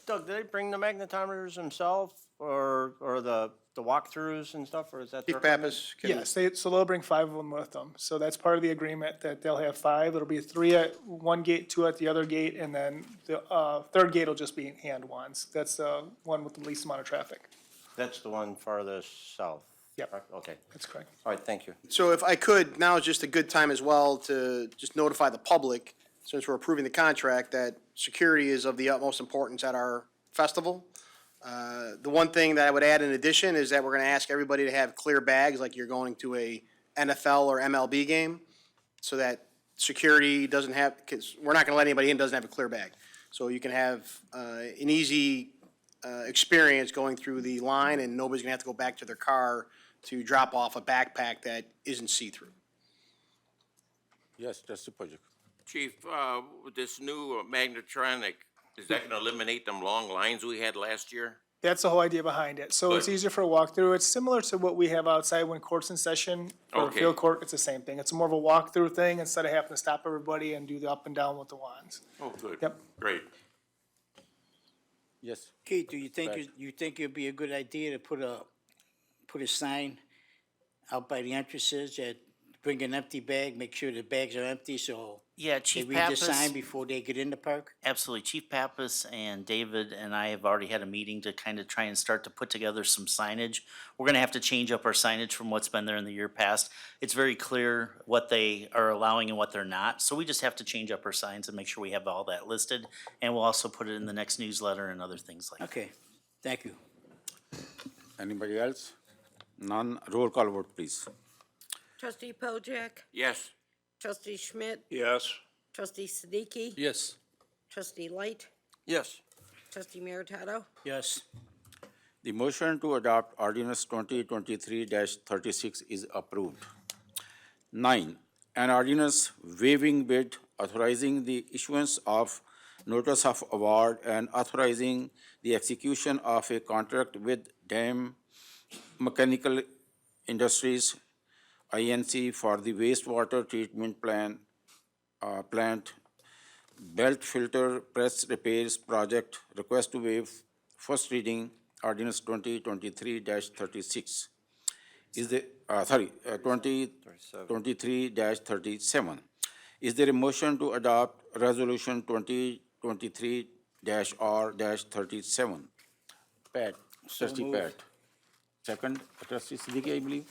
Doug, did they bring the magnetometers themselves or the walkthroughs and stuff, or is that their? Chief Pappas? can- Yes, so they'll bring 5 of them with them. So that's part of the agreement, that they'll have 5. It'll be 3 at one gate, 2 at the other gate, and then the third gate will just be hand ones. That's the one with the least amount of traffic. That's the one farthest south? Yep. correct? Okay, That's correct. all right, thank you. So if I could, now is just a good time as well to just notify the public, since we're approving the contract, that security is of the utmost importance at our festival. The one thing that I would add in addition is that we're gonna ask everybody to have clear bags, like you're going to a NFL or MLB game, so that security doesn't have, because we're not gonna let anybody in who doesn't have a clear bag. So you can have an easy experience going through the line, and nobody's gonna have to go back to their car to drop off a backpack that isn't see-through. Yes, trustee Pojek. Chief, with this new magnetronic, is that gonna eliminate them long lines we had last year? That's the whole idea behind it. So it's Good. easier for a walkthrough. It's similar to what we have outside when court's in session. For a Okay. field court, it's the same thing. It's more of a walkthrough thing instead of having to stop everybody and do the up and down with the wands. Oh, good. Yep. Great. Yes. Keith, do you think, you think it'd be a good idea to put a sign out by the entrances that bring an empty bag, make sure the bags are empty, so Yeah, they Chief read the Pappas. sign before they get in the park? Absolutely. Chief Pappas and David and I have already had a meeting to kind of try and start to put together some signage. We're gonna have to change up our signage from what's been there in the year past. It's very clear what they are allowing and what they're not. So we just have to change up our signs and make sure we have all that listed. And we'll also put it in the next newsletter and other things like that. Okay, thank you. Anybody else? None. Roll call vote, please. Trustee Pojek, Yes. trustee Schmidt, Yes. trustee Siddiqui, Yes. trustee Light, Yes. trustee Meritato, Yes, The motion to adopt ordinance 2023-36 is approved. 9, an ordinance waiving bid, authorizing the issuance of notice of award and authorizing the execution of a contract with Dam Mechanical Industries, INC, for the wastewater treatment plant belt filter press repairs project. Request to waive first reading ordinance 2023-36. Is the, 2023-37. Is there a motion to adopt resolution 2023-R-37? Pat, trustee Pat. Second, trustee Siddiqui, I believe.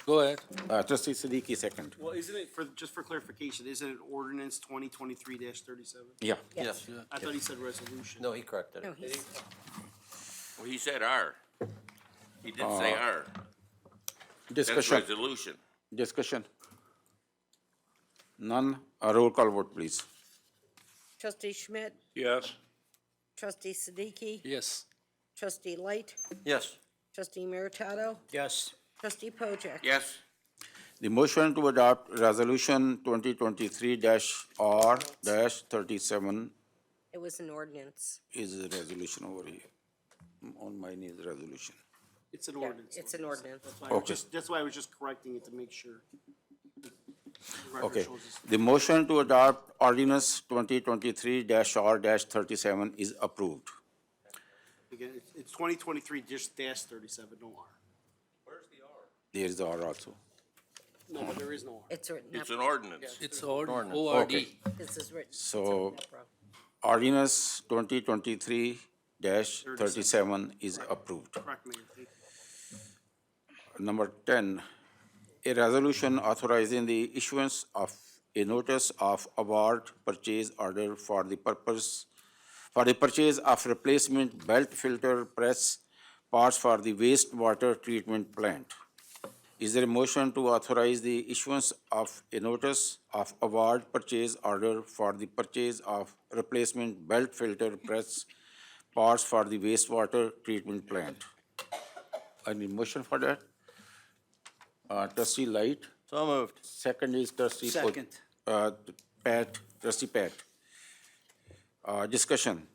Go ahead. Trustee Siddiqui, second. Well, isn't it, just for clarification, isn't it ordinance 2023-37? Yeah. yes. I thought he said resolution. No, he corrected No, it. he's, Well, he said R. He did say R. That's Discussion, resolution. discussion. None, a roll call vote, please. trustee Schmidt, Yes. trustee Siddiqui, Yes. trustee Light, Yes. trustee Meritato, yes, trustee Pojek. Yes. The motion to adopt resolution 2023-R-37 It was an ordinance. is a resolution over here. On mine is resolution. It's an Yeah, ordinance. it's an ordinance. Okay. That's why I was just correcting it to make sure. the record Okay. shows us. The motion to adopt ordinance 2023-R-37 is approved. Again, it's 2023-37, no R. There is the R also. No, but there is no R. It's written up. It's an ordinance. It's ORD. Okay. This is written. So ordinance 2023-37 is approved. Correct, Mayor. Thank you. Number 10, a resolution authorizing the issuance of a notice of award purchase order for the purchase of replacement belt filter press parts for the wastewater treatment plant. Is there a motion to authorize the issuance of a notice of award purchase order for the purchase of replacement belt filter press parts for the wastewater treatment plant? I need motion for that. Trustee Light, So moved. second is trustee. second, Pat, trustee Pat. Discussion.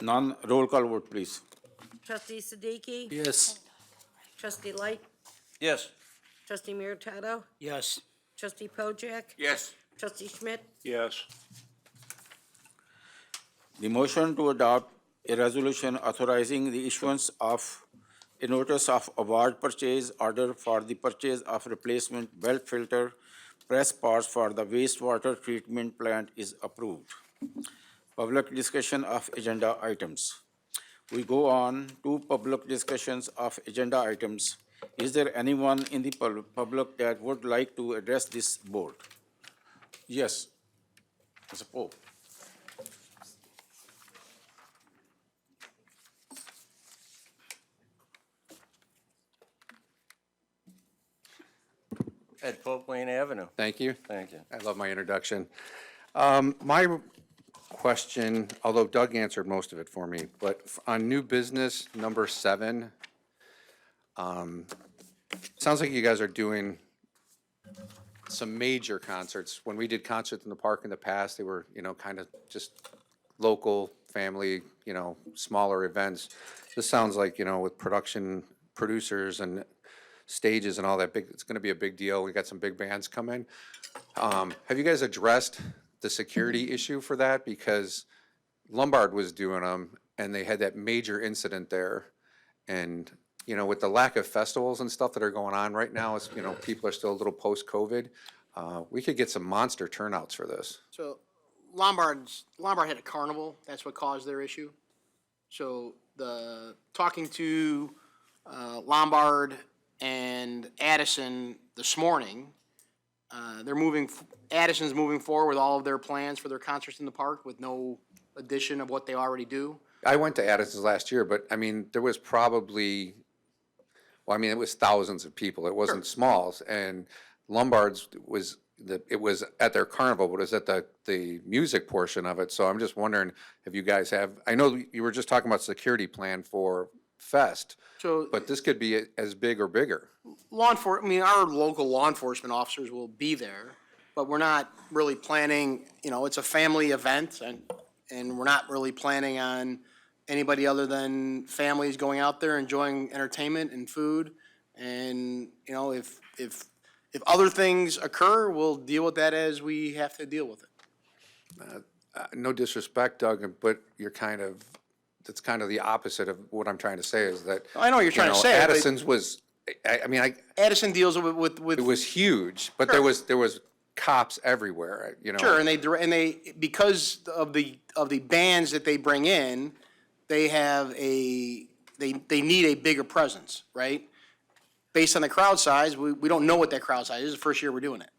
None, roll call vote, please. Trustee Siddiqui, Yes. trustee Light, Yes. trustee Meritato, yes, trustee Pojek, Yes. trustee Schmidt, Yes. The motion to adopt a resolution authorizing the issuance of a notice of award purchase order for the purchase of replacement belt filter press parts for the wastewater treatment plant is approved. Public discussion of agenda items. We go on to public discussions of agenda items. Is there anyone in the public that would like to address this board? Yes, Mr. Pope. At Pope Wayne Avenue. Thank you. Thank you. I love my introduction. My question, although Doug answered most of it for me, but on new business, number 7, sounds like you guys are doing some major concerts. When we did concerts in the park in the past, they were, you know, kind of just local, family, you know, smaller events. This sounds like, you know, with production, producers and stages and all that big, it's gonna be a big deal. We got some big bands coming. Have you guys addressed the security issue for that? Because Lombard was doing them and they had that major incident there. And, you know, with the lack of festivals and stuff that are going on right now, it's, you know, people are still a little post-COVID. We could get some monster turnouts for this. So Lombard had a carnival, that's what caused their issue. So talking to Lombard and Addison this morning, Addison's moving forward with all of their plans for their concerts in the park with no addition of what they already do. I went to Addison's last year, but I mean, there was probably, well, I mean, it was thousands of people. It wasn't smalls. And Lombard's was, it was at their carnival, but it was at the music portion of it. So I'm just wondering if you guys have, I know you were just talking about security plan for Fest, So but this could be as big or bigger. our local law enforcement officers will be there, but we're not really planning, you know, it's a family event and we're not really planning on anybody other than families going out there enjoying entertainment and food. And, you know, if other things occur, we'll deal with that as we have to deal with it. No disrespect, Doug, but that's kind of the opposite of what I'm trying to say is that. I know what you're trying to say, but- Addison's was, I mean, Addison deals with. it was huge, but there was cops everywhere, you know. Sure, and they because of the bands that they bring in, they have they need a bigger presence, right? Based on the crowd size, we don't know what that crowd size is. This is the first year we're doing it,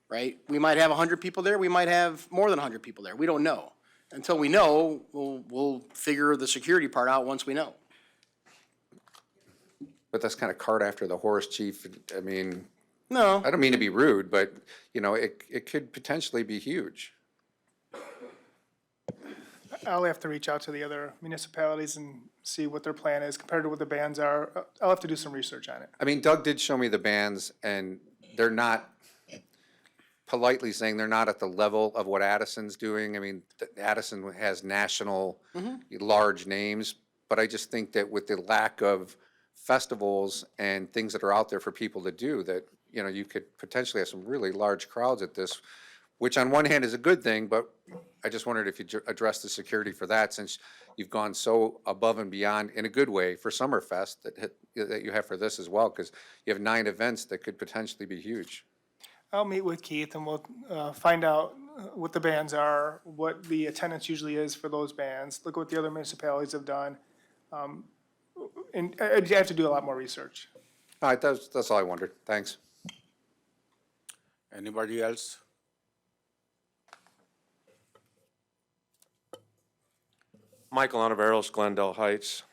right? We might have 100 people there. We might have more than 100 people there. We don't know. Until we know, we'll figure the security part out once we know. But that's kind of cart after the horse, chief. I mean, No, I don't mean to be rude, but, you know, it could potentially be huge. I'll have to reach out to the other municipalities and see what their plan is compared to what the bands are. I'll have to do some research on it. I mean, Doug did show me the bands, and they're not, politely saying, they're not at the level of what Addison's doing. I mean, Addison has national, large names, but I just think that with the lack of festivals and things that are out there for people to do, that, you know, you could potentially have some really large crowds at this, which on one hand is a good thing, but I just wondered if you'd address the security for that, since you've gone so above and beyond in a good way for Summerfest that you have for this as well, because you have 9 events that could potentially be huge. I'll meet with Keith and we'll find out what the bands are, what the attendance usually is for those bands, look what the other municipalities have done. And I have to do a lot more research. All right, that's all I wondered. Thanks. Anybody else? Michael Ontiveros, Glendale Heights.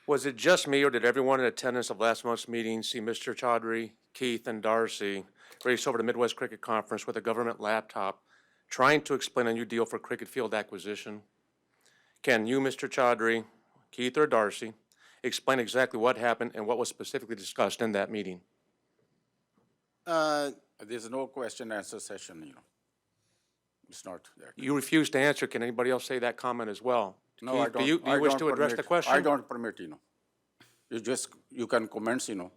Was it just me, or did everyone in attendance of last month's meeting see Mr. Chaudhry, Keith, and Darcy race over to Midwest Cricket Conference with a government laptop trying to explain a new deal for cricket field acquisition? Can you, Mr. Chaudhry, Keith, or Darcy, explain exactly what happened and what was specifically discussed in that meeting? There's no question answer session, you know. It's not there. You refuse to answer. Can anybody else say that comment as well? No, Keith, I don't. Do you wish to address the question? I don't permit, you know. You can comment, you know.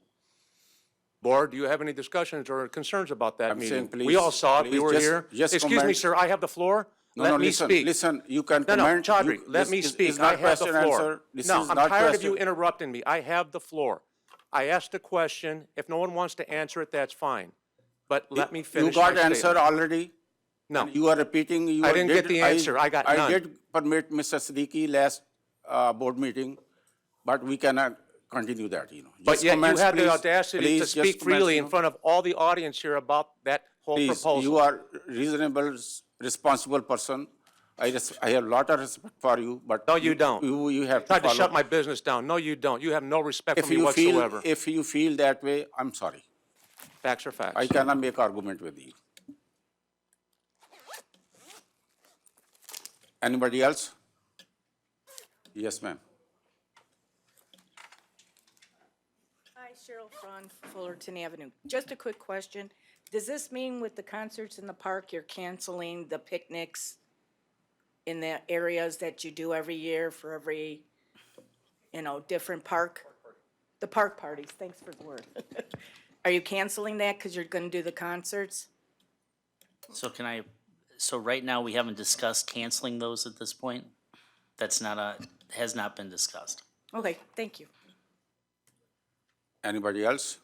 Board, do you have any discussions or concerns about that I'm meeting? saying, please. We all saw it, we please, were here. just Excuse me, comment. sir, I have the floor. No, Let me listen, speak. listen, you can No, comment. Chaudhry, You- let this me is speak. not I have the question floor. answer. This No, is I'm not tired of you question. interrupting me. I have the floor. I asked a question. If no one wants to answer it, that's fine. But let me finish You got my answer statement. already? No. You are repeating. I didn't get the answer. I got none. I did permit Mr. Siddiqui last board meeting, but we cannot continue that, you know. But Just yet you comments, had the please. audacity to Please, just speak comments, freely you in know. front of all the audience here about that whole Please, proposal. you are reasonable, responsible person. I have a lot of respect for you, but. No, you don't. You have to Tried to follow. shut my business down. No, you don't. You have no respect If for me you whatsoever. if you feel that way, I'm sorry. Facts are facts. I cannot make argument with you. Anybody else? Yes, ma'am. Hi, Cheryl Front, Fullerton Avenue. Just a quick question. Does this mean with the concerts in the park, you're canceling the picnics in the areas that you do every year for every, different park? The park parties, thanks for the word. Are you canceling that because you're gonna do the concerts? So right now, we haven't discussed canceling those at this point? That's has not been discussed. Okay, thank you. Anybody else?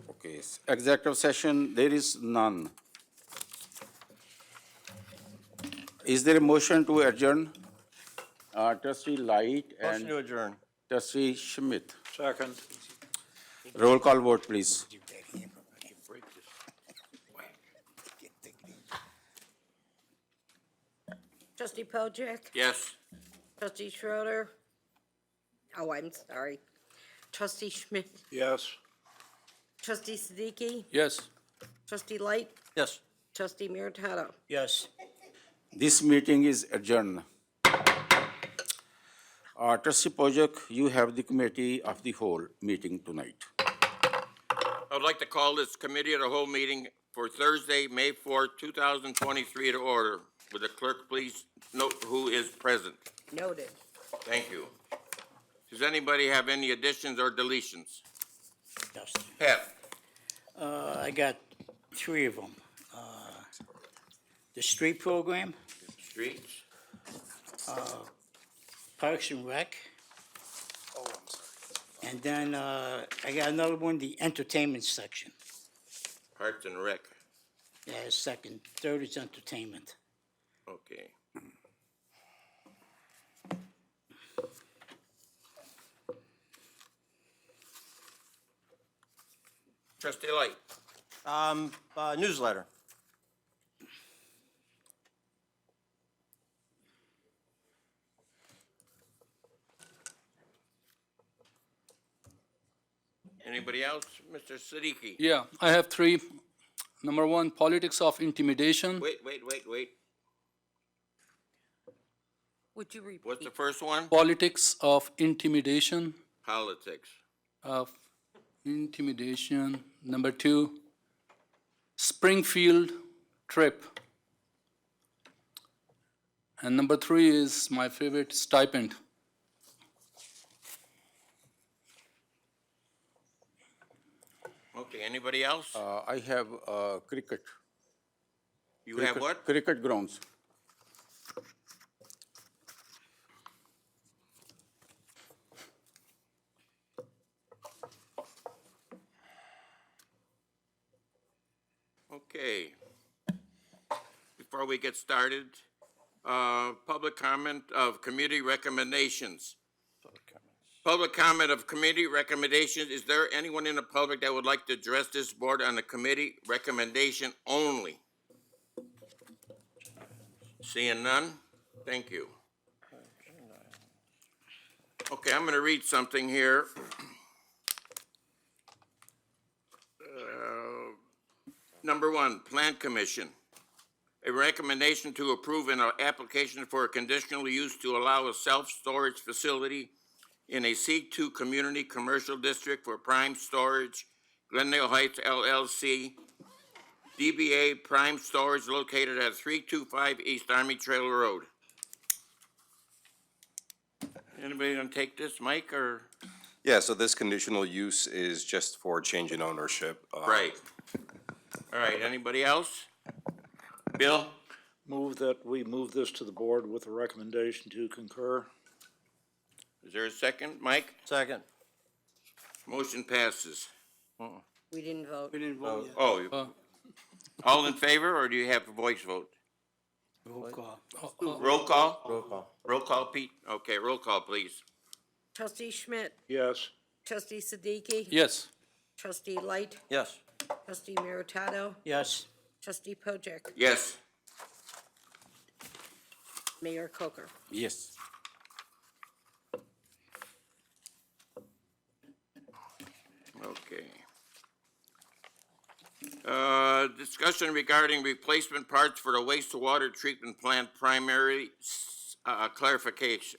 Okay, executive session, there is none. Is there a motion to adjourn? Trustee Light Motion to and adjourn. Trustee Schmidt. Second. Roll call vote, please. Trustee Pojek? Yes. Trustee Schroeder? Oh, I'm sorry. Trustee Schmidt? Yes. Trustee Siddiqui? Yes. Trustee Light? Yes. Trustee Meritato? Yes. This meeting is adjourned. Trustee Pojek, you have the committee of the whole meeting tonight. I would like to call this committee of the whole meeting for Thursday, May 4th, 2023 to order. Would the clerk please note who is present? Noted. Thank you. Does anybody have any additions or deletions? Yes. Pat? I got 3 of them. The street program, Streets? Parks and Rec. Oh, I'm sorry. And then, I got another one, the entertainment section. Parks and Rec. Yeah, second. Third is entertainment. Okay. Trustee Light? Newsletter. Anybody else? Mr. Siddiqui? Yeah, I have 3. Number 1, politics of intimidation. Wait. Would you repeat? What's the first one? Politics of intimidation. Politics. Of intimidation. Number 2, Springfield trip. And number 3 is my favorite, stipend. Okay, anybody else? I have cricket. You have what? Cricket grounds. Okay. Before we get started, public comment of committee recommendations. Public comment of committee recommendations. Is there anyone in the public that would like to address this board on the committee recommendation only? Seeing none? Thank you. Okay, I'm gonna read something here. Number 1, Plan Commission. A recommendation to approve an application for a conditional use to allow a self-storage facility in a C2 Community Commercial District for Prime Storage, Glendale Heights LLC, DBA Prime Storage located at 325 East Army Trail Road. Anybody gonna take this, Mike, or? Yeah, so this conditional use is just for change in ownership. Right. All right, anybody else? Bill? Move that we move this to the board with a recommendation to concur. Is there a second? Mike? Second. Motion passes. We didn't vote. We didn't vote yet. Oh, all in favor, or do you have a voice vote? Roll call. Roll call? Roll call. Roll call, Pete? Okay, roll call, please. Trustee Schmidt? Yes. Trustee Siddiqui? Yes. Trustee Light? Yes. Trustee Meritato? Yes. Trustee Pojek? Yes. Mayor Coker? Yes. Okay. Discussion regarding replacement parts for the wastewater treatment plant primary, clarifiers.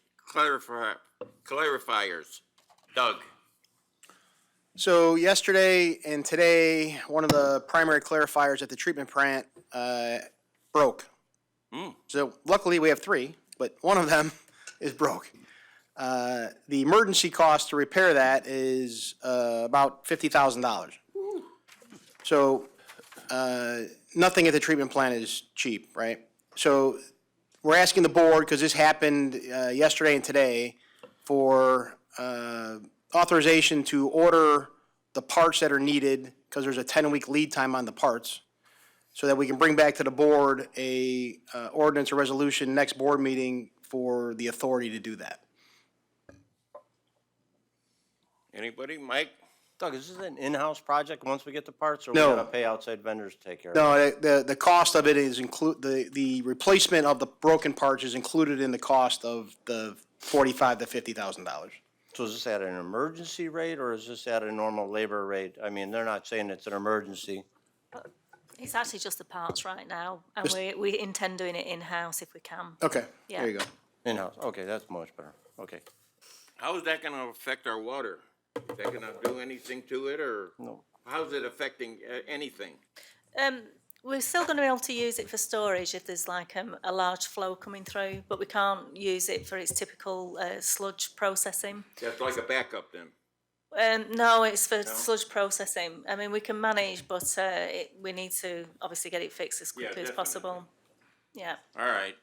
Doug? So yesterday and today, one of the primary clarifiers at the treatment plant broke. So luckily, we have three, but one of them is broke. The emergency cost to repair that is about $50,000. So nothing at the treatment plant is cheap, right? So we're asking the board, because this happened yesterday and today, for authorization to order the parts that are needed, because there's a 10-week lead time on the parts, so that we can bring back to the board a ordinance or resolution next board meeting for the authority to do that. Anybody? Mike? Doug, is this an in-house project once we get the parts, or No. we gotta pay outside vendors to take care of it? No, the cost of it is the replacement of the broken parts is included in the cost of the $45,000 to $50,000. So is this at an emergency rate, or is this at a normal labor rate? I mean, they're not saying it's an emergency. It's actually just the parts right now, and Just- we intend doing it in-house if we can. Okay, Yeah. there you go. In-house, okay, that's much better, okay. How is that gonna affect our water? Is that gonna do anything to it, or? No. How's it affecting anything? We're still going to be able to use it for storage if there's like a large flow coming through, but we can't use it for its typical sludge processing. That's like a backup then? No, it's for sludge processing. I mean, we can manage, but we need to obviously get it fixed as quickly as possible. Yeah. All right.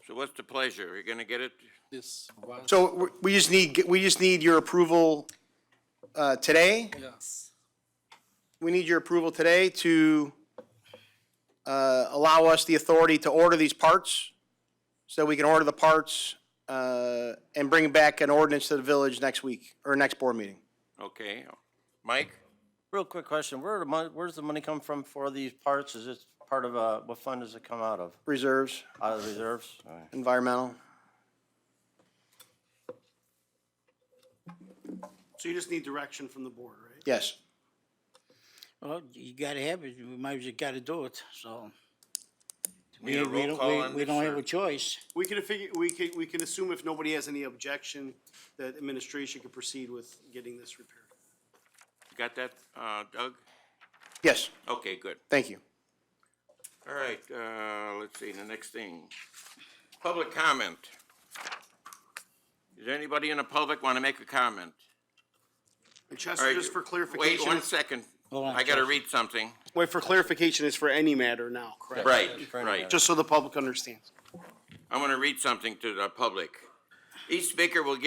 So what's the pleasure? You're gonna get it? So we just need your approval today? Yes. We need your approval today to allow us the authority to order these parts, so we can order the parts and bring back an ordinance to the village next week, or next board meeting. Okay. Mike? Real quick question, where's the money come from for these parts? Is it part of, what fund does it come out of? Reserves, Out of the reserves? All right. environmental. So you just need direction from the board, right? Yes. Well, you gotta have it, we might as well gotta do it, so. Need a roll call on We this, don't have or- a choice. We can assume if nobody has any objection, that administration can proceed with getting this repaired. You got that, Doug? Yes, Okay, good. thank you. All right, let's see, the next thing. Public comment. Is there anybody in the public want to make a comment? And All Chester, right, just for Wait clarification. 1 second. Hold on, I gotta Chester. read something. Wait, for clarification, is for any matter now, correct? Right. Just so the public understands. I'm gonna read something to the public. Each speaker will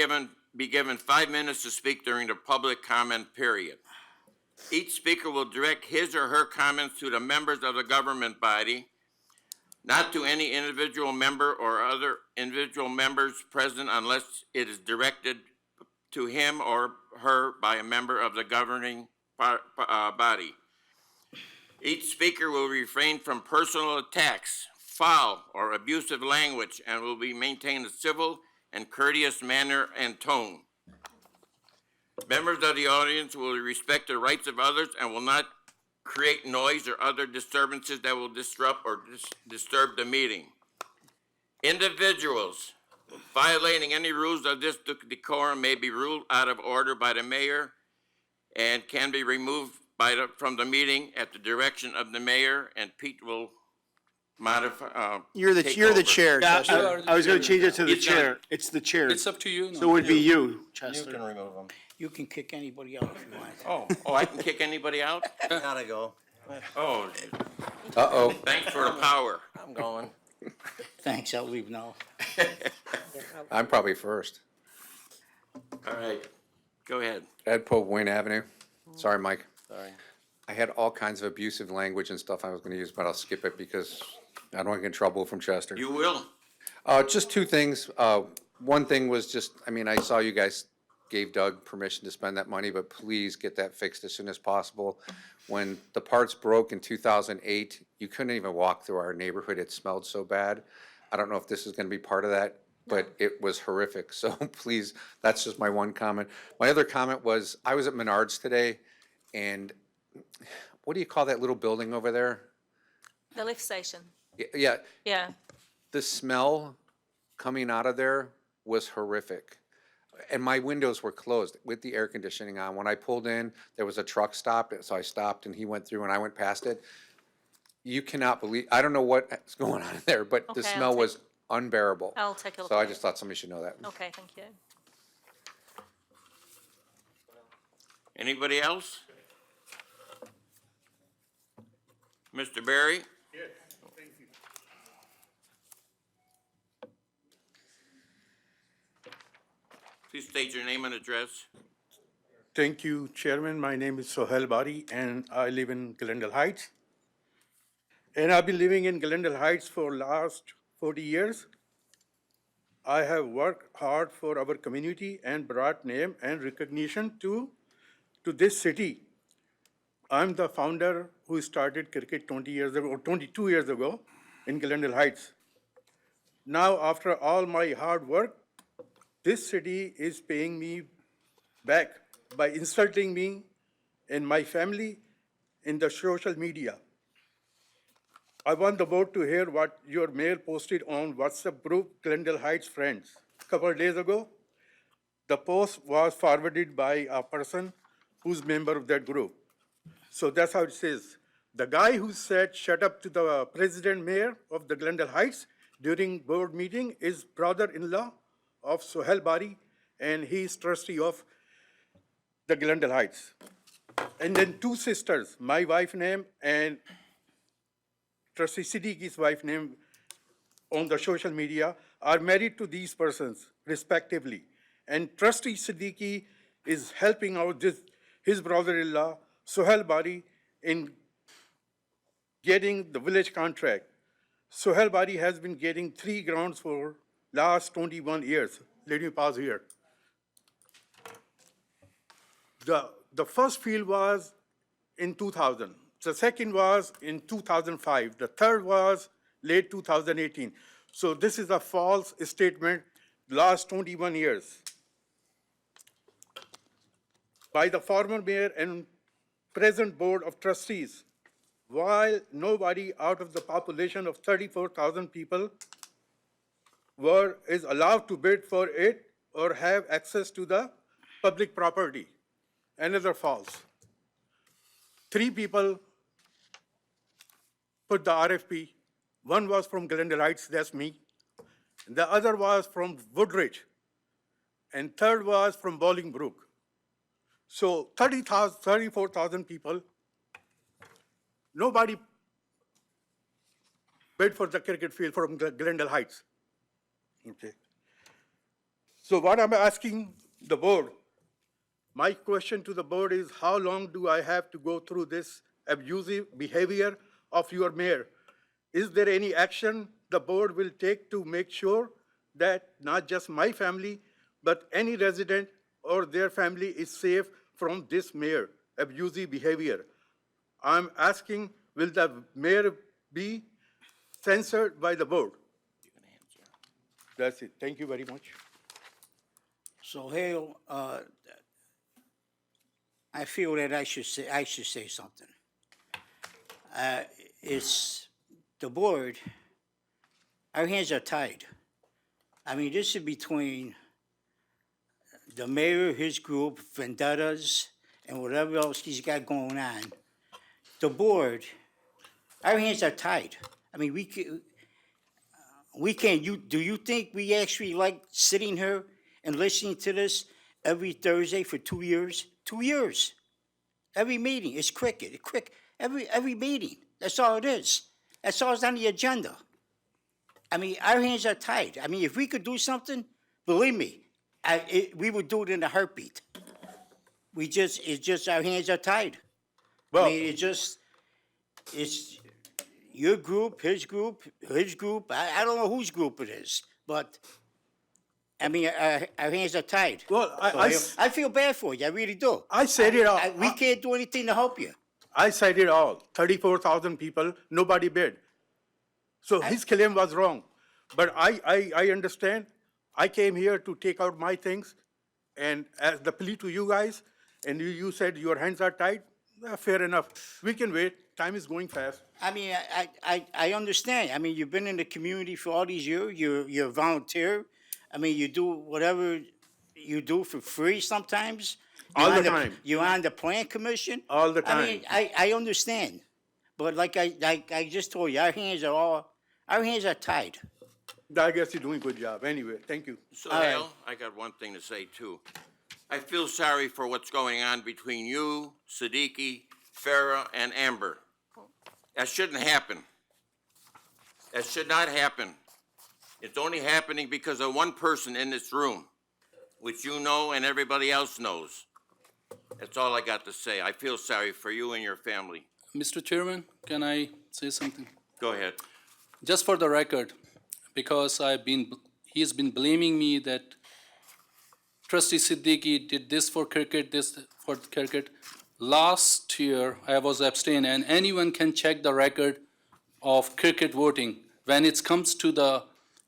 be given 5 minutes to speak during the public comment period. Each speaker will direct his or her comments to the members of the government body, not to any individual member or other individual members present unless it is directed to him or her by a member of the governing body. Each speaker will refrain from personal attacks, foul or abusive language, and will maintain a civil and courteous manner and tone. Members of the audience will respect the rights of others and will not create noise or other disturbances that will disrupt or disturb the meeting. Individuals violating any rules of this decorum may be ruled out of order by the mayor and can be removed from the meeting at the direction of the mayor, and Pete will modify, You're the take chair, over. Chester. I was gonna change it to the He's gonna- chair. It's the chair. It's up to you now. So it would be you, You Chester. can remove them. You can kick anybody out if you want. Oh, I can kick anybody out? Gotta go. Oh, Uh-oh. thanks for the power. I'm going. Thanks, I'll leave now. I'm probably first. All right, go ahead. Ed Pope, Wayne Avenue. Sorry, Mike. Sorry. I had all kinds of abusive language and stuff I was gonna use, but I'll skip it because I don't want to get in trouble from Chester. You will. Just two things. One thing was just, I mean, I saw you guys gave Doug permission to spend that money, but please get that fixed as soon as possible. When the parts broke in 2008, you couldn't even walk through our neighborhood. It smelled so bad. I don't know if this is gonna be part of that, but it was horrific. So please, that's just my one comment. My other comment was, I was at Menards today, and what do you call that little building over there? The lift station, Yeah, yeah. the smell coming out of there was horrific. And my windows were closed with the air conditioning on. When I pulled in, there was a truck stop, so I stopped and he went through and I went past it. You cannot believe, I don't know what's going on in there, but the Okay, I'll smell take- was unbearable. I'll take a look So I at just it. thought somebody should know that. Okay, thank you. Anybody else? Mr. Barry? Please state your name and address. Thank you, Chairman. My name is Sohail Bari, and I live in Glendale Heights. And I've been living in Glendale Heights for last 40 years. I have worked hard for our community and brought name and recognition to this city. I'm the founder who started cricket 20 years ago, or 22 years ago in Glendale Heights. Now, after all my hard work, this city is paying me back by insulting me and my family in the social media. I want the board to hear what your mayor posted on WhatsApp group Glendale Heights Friends a couple of days ago. The post was forwarded by a person who's member of that group. So that's how it says. The guy who said shut up to the president mayor of the Glendale Heights during board meeting is brother-in-law of Sohail Bari, and he is trustee of the Glendale Heights. And then two sisters, my wife name and Trustee Siddiqui's wife name on the social media, are married to these persons respectively. And Trustee Siddiqui is helping out his brother-in-law, Sohail Bari, in getting the village contract. Sohail Bari has been getting 3 grounds for last 21 years. Let me pause here. The first field was in 2000. The second was in 2005. The third was late 2018. So this is a false statement, last 21 years. By the former mayor and present board of trustees, while nobody out of the population of 34,000 people is allowed to bid for it or have access to the public property. Another false. 3 people put the RFP. One was from Glendale Heights, that's me. The other was from Woodridge. And third was from Bolingbrook. So 34,000 people, nobody bid for the cricket field from Glendale Heights. Okay. So what I'm asking the board, my question to the board is, how long do I have to go through this abusive behavior of your mayor? Is there any action the board will take to make sure that not just my family, but any resident or their family is safe from this mayor abusive behavior? I'm asking, will the mayor be censored by the board? That's it. Thank you very much. Sohail, I feel that I should say something. It's the board, our hands are tied. I mean, this is between the mayor, his group, vendettas, and whatever else he's got going on. The board, our hands are tied. I mean, we can't, do you think we actually like sitting here and listening to this every Thursday for 2 years? 2 years. Every meeting, it's cricket, every meeting. That's all it is. That's all that's on the agenda. I mean, our hands are tied. I mean, if we could do something, believe me, we would do it in a heartbeat. It's just our hands are tied. Well, I mean, it's your group, his group. I don't know whose group it is, but I mean, our hands are tied. Well, I feel bad for you. I really do. I said it all. We can't do anything to help you. I said it all. 34,000 people, nobody bid. So his claim was wrong. But I understand. I came here to take out my things, and as the plea to you guys, and you said your hands are tied. Fair enough. We can wait. Time is going fast. I mean, I understand. I mean, you've been in the community for all these years. You're a volunteer. I mean, you do whatever you do for free sometimes. All the time. You're on the plan commission. All the I mean, time. I understand, but like I just told you, our hands are tied. I guess you're doing a good job. Anyway, thank you. So, All right. Hale, I got one thing to say too. I feel sorry for what's going on between you, Siddiqui, Farah, and Amber. That shouldn't happen. That should not happen. It's only happening because of one person in this room, which you know and everybody else knows. That's all I got to say. I feel sorry for you and your family. Mr. Chairman, can I say something? Go ahead. Just for the record, because he's been blaming me that Trustee Siddiqui did this for cricket, this for cricket. Last year, I was abstained, and anyone can check the record of cricket voting. When it comes to the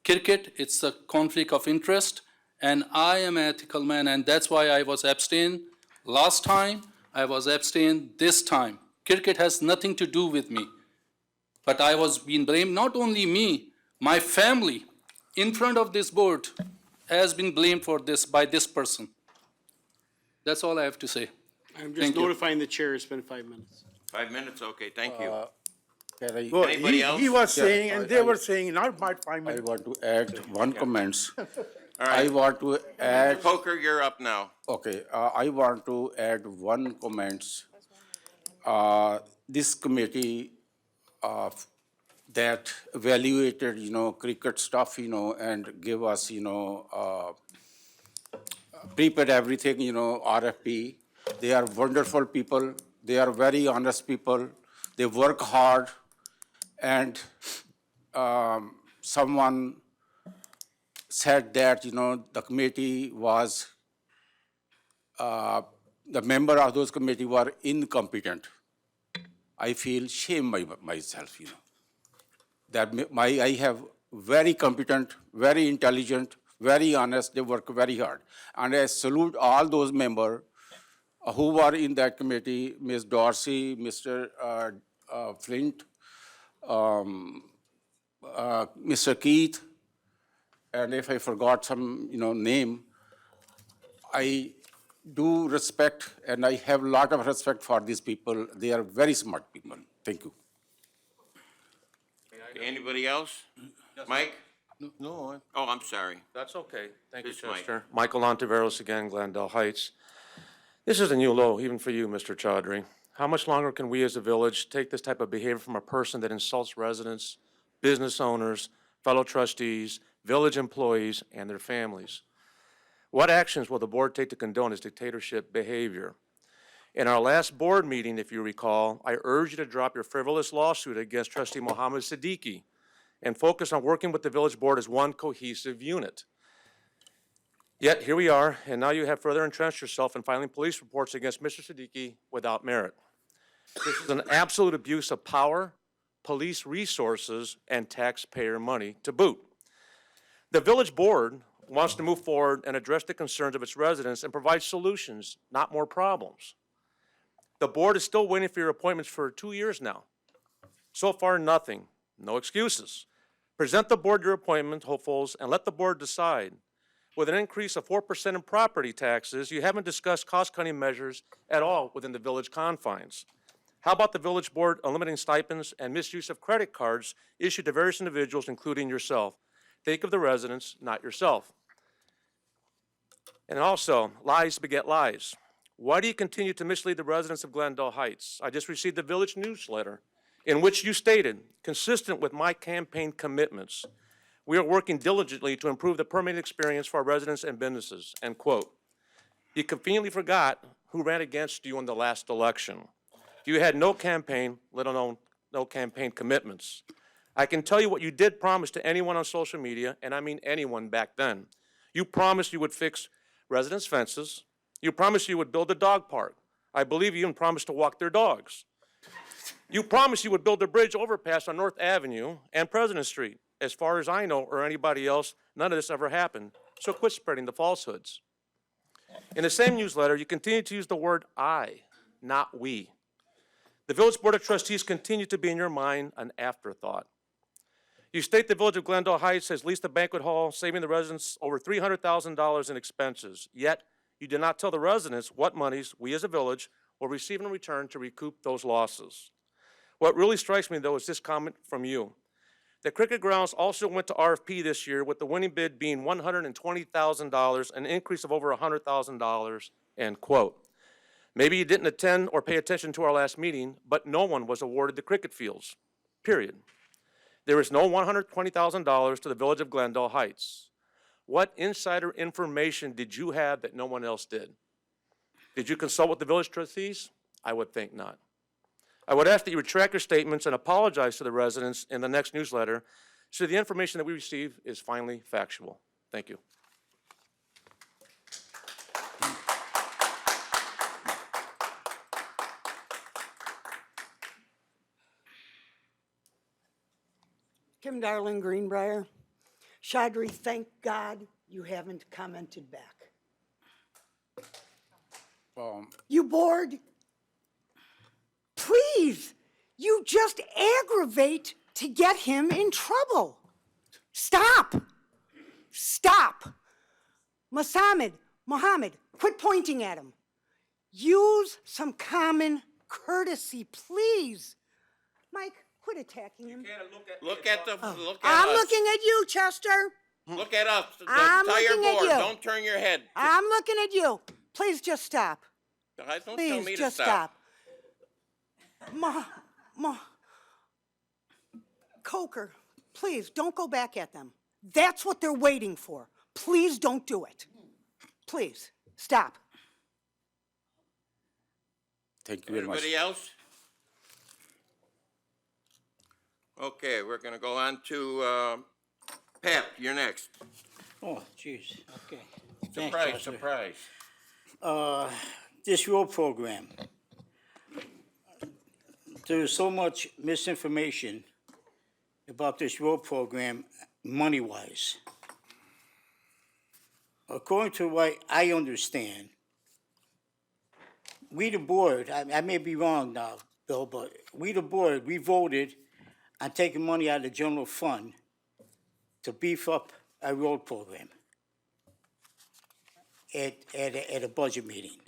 cricket, it's a conflict of interest, and I am an ethical man, and that's why I was abstained last time, I was abstained this time. Cricket has nothing to do with me. But I was being blamed, not only me, my family, in front of this board, has been blamed for this by this person. That's all I have to say. I'm just Thank you. notifying the chair it's been 5 minutes. 5 minutes? Okay, thank you. Well, Anybody else? he was Yeah, saying, and they were saying, not about 5 I minutes. want to add one comments. All I right, want to add, Poker, you're up now. okay, I want to add one comments. This committee that evaluated, cricket stuff, and give us, prepared everything, RFP. They are wonderful people. They are very honest people. They work hard. And someone said that, the committee was, the member of those committee were incompetent. I feel shame by myself, that I have very competent, very intelligent, very honest, they work very hard. And I salute all those members who were in that committee, Ms. Dorsey, Mr. Flint, Mr. Keith, and if I forgot some, name, I do respect, and I have a lot of respect for these people. They are very smart people. Thank you. Anybody else? Mike? No, Oh, I'm sorry. that's okay. Thank you, This mic. Chester. Michael Ontiveros again, Glendale Heights. This is a new low, even for you, Mr. Chaudhry. How much longer can we as a village take this type of behavior from a person that insults residents, business owners, fellow trustees, village employees, and their families? What actions will the board take to condone this dictatorship behavior? In our last board meeting, if you recall, I urged you to drop your frivolous lawsuit against trustee Mohammed Siddiqui and focus on working with the village board as one cohesive unit. Yet here we are, and now you have further entrenched yourself in filing police reports against Mr. Siddiqui without merit. This is an absolute abuse of power, police resources, and taxpayer money to boot. The village board wants to move forward and address the concerns of its residents and provide solutions, not more problems. The board is still waiting for your appointments for 2 years now. So far, nothing. No excuses. Present the board your appointment hopefuls and let the board decide. With an increase of 4% in property taxes, you haven't discussed cost-cutting measures at all within the village confines. How about the village board eliminating stipends and misuse of credit cards issued to various individuals, including yourself? Think of the residents, not yourself. And also, lies beget lies. Why do you continue to mislead the residents of Glendale Heights? I just received the village newsletter in which you stated, consistent with my campaign commitments, we are working diligently to improve the permitting experience for our residents and businesses, end quote. You conveniently forgot who ran against you in the last election. You had no campaign, let alone no campaign commitments. I can tell you what you did promise to anyone on social media, and I mean anyone back then. You promised you would fix residents' fences. You promised you would build a dog park. I believe you even promised to walk their dogs. You promised you would build a bridge overpass on North Avenue and President Street. As far as I know, or anybody else, none of this ever happened. So quit spreading the falsehoods. In the same newsletter, you continue to use the word I, not we. The Village Board of Trustees continue to be in your mind an afterthought. You state the Village of Glendale Heights has leased a banquet hall, saving the residents over $300,000 in expenses. Yet, you did not tell the residents what monies we as a village will receive in return to recoup those losses. What really strikes me, though, is this comment from you. The Cricket Grounds also went to RFP this year, with the winning bid being $120,000, an increase of over $100,000, end quote. Maybe you didn't attend or pay attention to our last meeting, but no one was awarded the cricket fields, period. There is no $120,000 to the Village of Glendale Heights. What insider information did you have that no one else did? Did you consult with the village trustees? I would think not. I would ask that you retract your statements and apologize to the residents in the next newsletter so the information that we receive is finally factual. Thank you. Kim Darling, Greenbrier. Chaudry, thank God you haven't commented back. You bored? Please, you just aggravate to get him in trouble. Stop. Stop. Mohammed, quit pointing at him. Use some common courtesy, please. Mike, quit attacking him. Look at I'm us. looking at you, Chester. Look at us, the I'm entire looking at board. you. Don't turn your head. I'm looking at you. Please just stop. Don't tell Please me to just stop. Coker, please don't go back at them. That's what they're waiting for. Please don't do it. Please, stop. Thank you very much. Anybody else? Okay, we're gonna go on to, Pat, you're next. Oh, jeez, okay. Thanks, Surprise, Chester. surprise. This road program, there is so much misinformation about this road program, money-wise. According to what I understand, we the board, I may be wrong now, Bill, but we the board, we voted on taking money out of the general fund to beef up our road program at a budget meeting.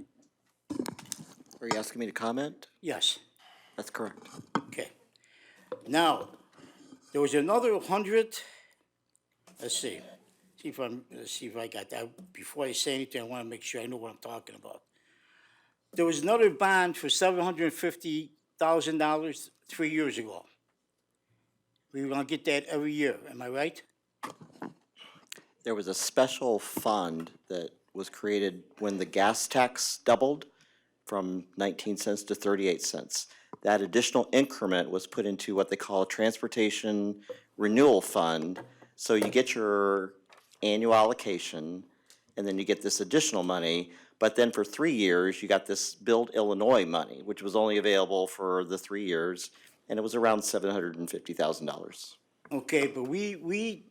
Are you asking me to comment? Yes. That's correct. Okay. Now, there was another 100, let's see if I got that. Before I say anything, I want to make sure I know what I'm talking about. There was another bond for $750,000 3 years ago. We were going to get that every year, am I right? There was a special fund that was created when the gas tax doubled from 19 cents to 38 cents. That additional increment was put into what they call a transportation renewal fund. So you get your annual allocation, and then you get this additional money. But then for 3 years, you got this Build Illinois money, which was only available for the 3 years, and it was around $750,000. Okay, but we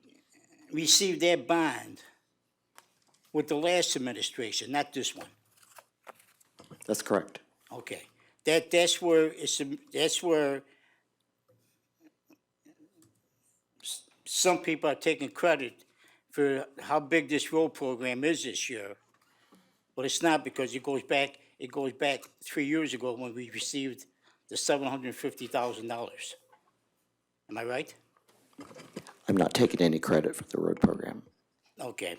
received that bond with the last administration, not this one. That's correct. Okay, that's where some people are taking credit for how big this road program is this year. But it's not, because it goes back 3 years ago when we received the $750,000. Am I right? I'm not taking any credit for the road program. Okay.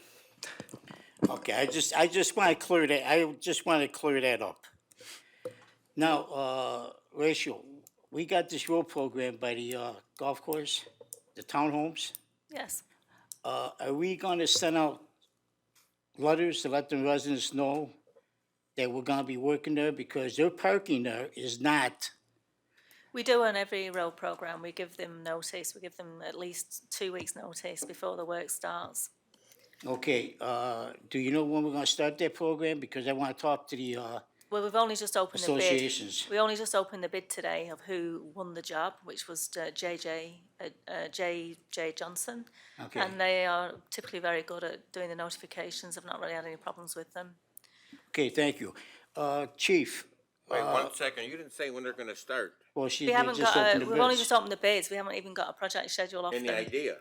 Okay, I just want to clear that, up. Now, Rachel, we got this road program by the golf course, the townhomes. Yes. Are we going to send out letters to let the residents know that we're going to be working there? Because their parking there is not. We do on every road program. We give them notice. We give them at least 2 weeks' notice before the work starts. Okay, do you know when we're going to start that program? Because I want to talk to the Well, we've only just opened the bid. associations. We only just opened the bid today of who won the job, which was J.J. Johnson. Okay. And they are typically very good at doing the notifications. I've not really had any problems with them. Okay, thank you. Chief, Wait 1 second, you didn't say when they're gonna start. Well, she We they haven't just got opened a, the we've only bids. just opened the bids, we haven't even got a project schedule off Any them. idea?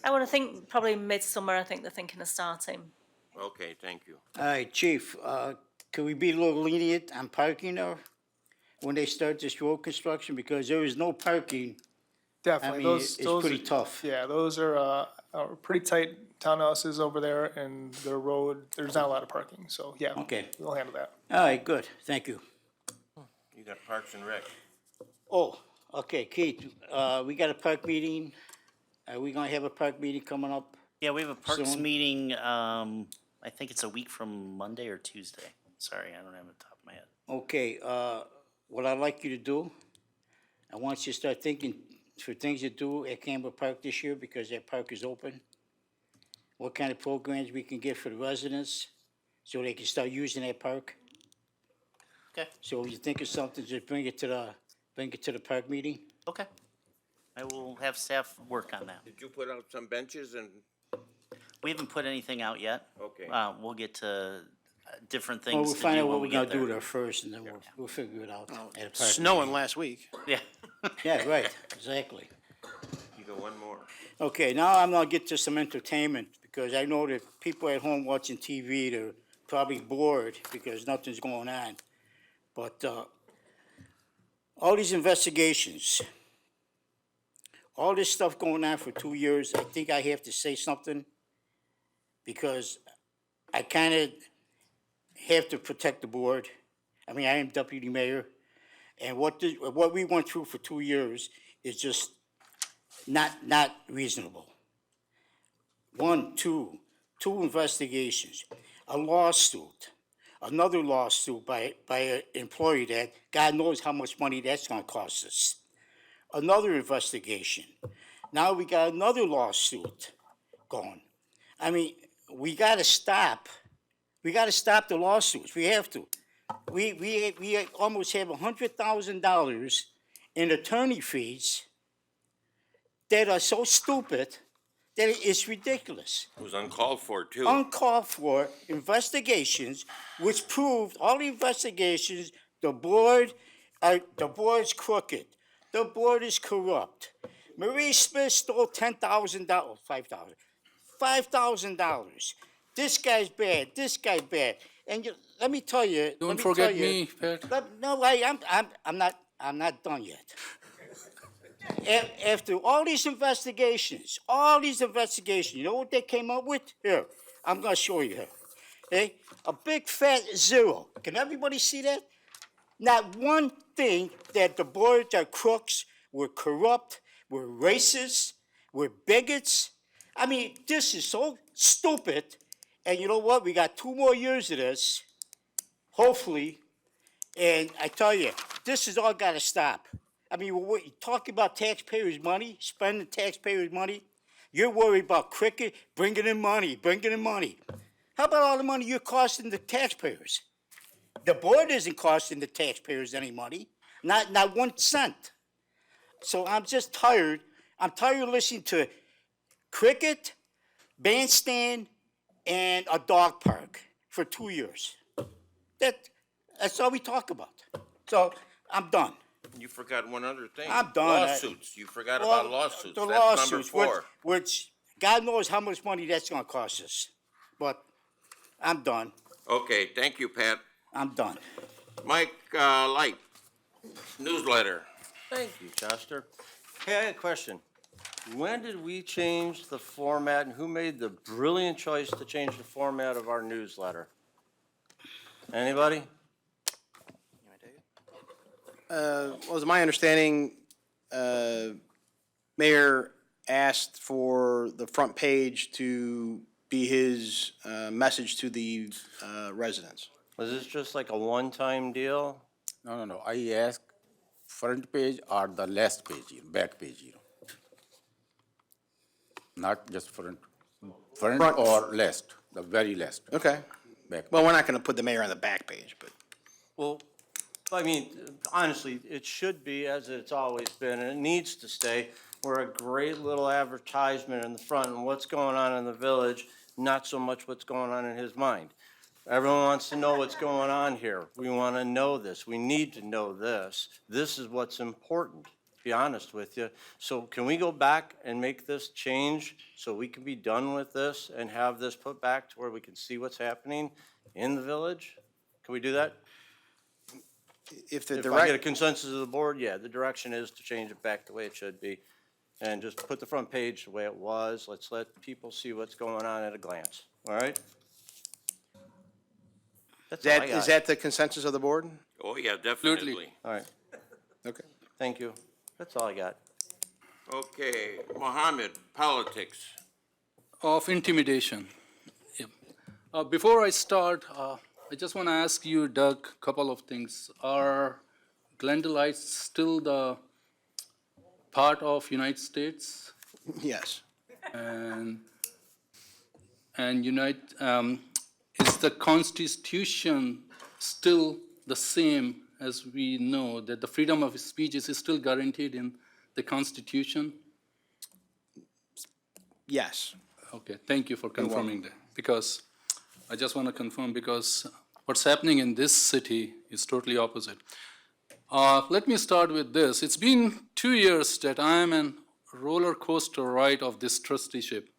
I want to think probably midsummer, I think they're thinking of starting. Okay, thank you. All right, Chief, can we be a little lenient on parking there when they start this road construction? Because there is no parking. Definitely, I mean, those it's pretty tough. Yeah, those are pretty tight townhouses over there, and the road. There's not a lot of parking, so yeah. Okay. We'll handle that. All right, good, thank you. You got Parks and Rec. Oh, okay, Keith, we got a park meeting. Are we gonna have a park meeting coming up? Yeah, we have a parks Soon? meeting, I think it's a week from Monday or Tuesday. Sorry, I don't have it on top of my head. Okay, what I'd like you to do, I want you to start thinking for things to do at Campbell Park this year, because that park is open. What kind of programs we can get for the residents, so they can start using that park. Okay. So if you think of something, just bring it to the park meeting. Okay. I will have staff work on that. Did you put out some benches and, We haven't put anything out yet. okay. We'll get to different Well, things we'll to find do out when what we we're get gonna do there. there first, and then we'll figure it out at a park. Snowing last week. Yeah. Yeah, right, exactly. You got one more. Okay, now I'm gonna get to some entertainment, because I know that people at home watching TV, they're probably bored because nothing's going on. But, all these investigations, all this stuff going on for 2 years, I think I have to say something, because I kinda have to protect the board. I mean, I am deputy mayor, and what we went through for 2 years is just not reasonable. Two investigations, a lawsuit, another lawsuit by an employee that God knows how much money that's gonna cost us. Another investigation. Now we got another lawsuit going. I mean, we gotta stop the lawsuits. We have to. We almost have $100,000 in attorney fees that are so stupid that it's ridiculous. It was uncalled for, too. Uncalled for investigations, which proved all the investigations, the board's crooked, the board is corrupt. Marie Smith stole $10,000, $5,000. This guy's bad, this guy's bad. And let me tell you. Don't forget me, Pat. No, I'm not done yet. After all these investigations, you know what they came up with? Here, I'm gonna show you here. Okay? A big fat zero. Can everybody see that? Not one thing that the boards are crooks, we're corrupt, we're racist, we're bigots. I mean, this is so stupid. And you know what? We got 2 more years of this, hopefully. And I tell you, this has all got to stop. I mean, we're talking about taxpayers' money, spending taxpayers' money. You're worried about cricket, bringing in money. How about all the money you're costing the taxpayers? The board isn't costing the taxpayers any money, not 1 cent. So I'm just tired. I'm tired of listening to cricket, bandstand, and a dog park for 2 years. That's all we talk about. So I'm done. You forgot one other thing. I'm done. Lawsuits. You forgot about lawsuits. The That's number lawsuits, 4. which God knows how much money that's gonna cost us. But I'm done. Okay, thank you, Pat. I'm done. Mike, Light, newsletter. Thank you, Chester. Hey, I had a question. When did we change the format, and who made the brilliant choice to change the format of our newsletter? Anybody? Well, it was my understanding, Mayor asked for the front page to be his message to the residents. Was this just like a one-time deal? No. I ask front page or the last page, back page, Not just front Front. or last, the very last. Okay. Back. Well, we're not going to put the mayor on the back page, but. Well, I mean, honestly, it should be, as it's always been, and it needs to stay. We're a great little advertisement in the front and what's going on in the village, not so much what's going on in his mind. Everyone wants to know what's going on here. We want to know this. We need to know this. This is what's important, to be honest with you. So can we go back and make this change so we can be done with this and have this put back to where we can see what's happening in the village? Can we do that? If the If I get a consensus of the board, yeah, the direction is to change it back the way it should be. And just put the front page the way it was. Let's let people see what's going on at a glance, all right? That's all I Is got. that the consensus of the board? Oh, yeah, definitely. All right, Okay. thank you. That's all I got. Okay, Mohammed, politics. Of intimidation. Yep. Before I start, I just want to ask you, Doug, a couple of things. Are Glendale still the part of United States? Yes. And is the Constitution still the same as we know, that the freedom of speech is still guaranteed in the Constitution? Yes. Okay, thank you for confirming that. Because I just want to confirm, because what's happening in this city is totally opposite. Let me start with this. It's been 2 years that I am a roller coaster ride of this trusteeship.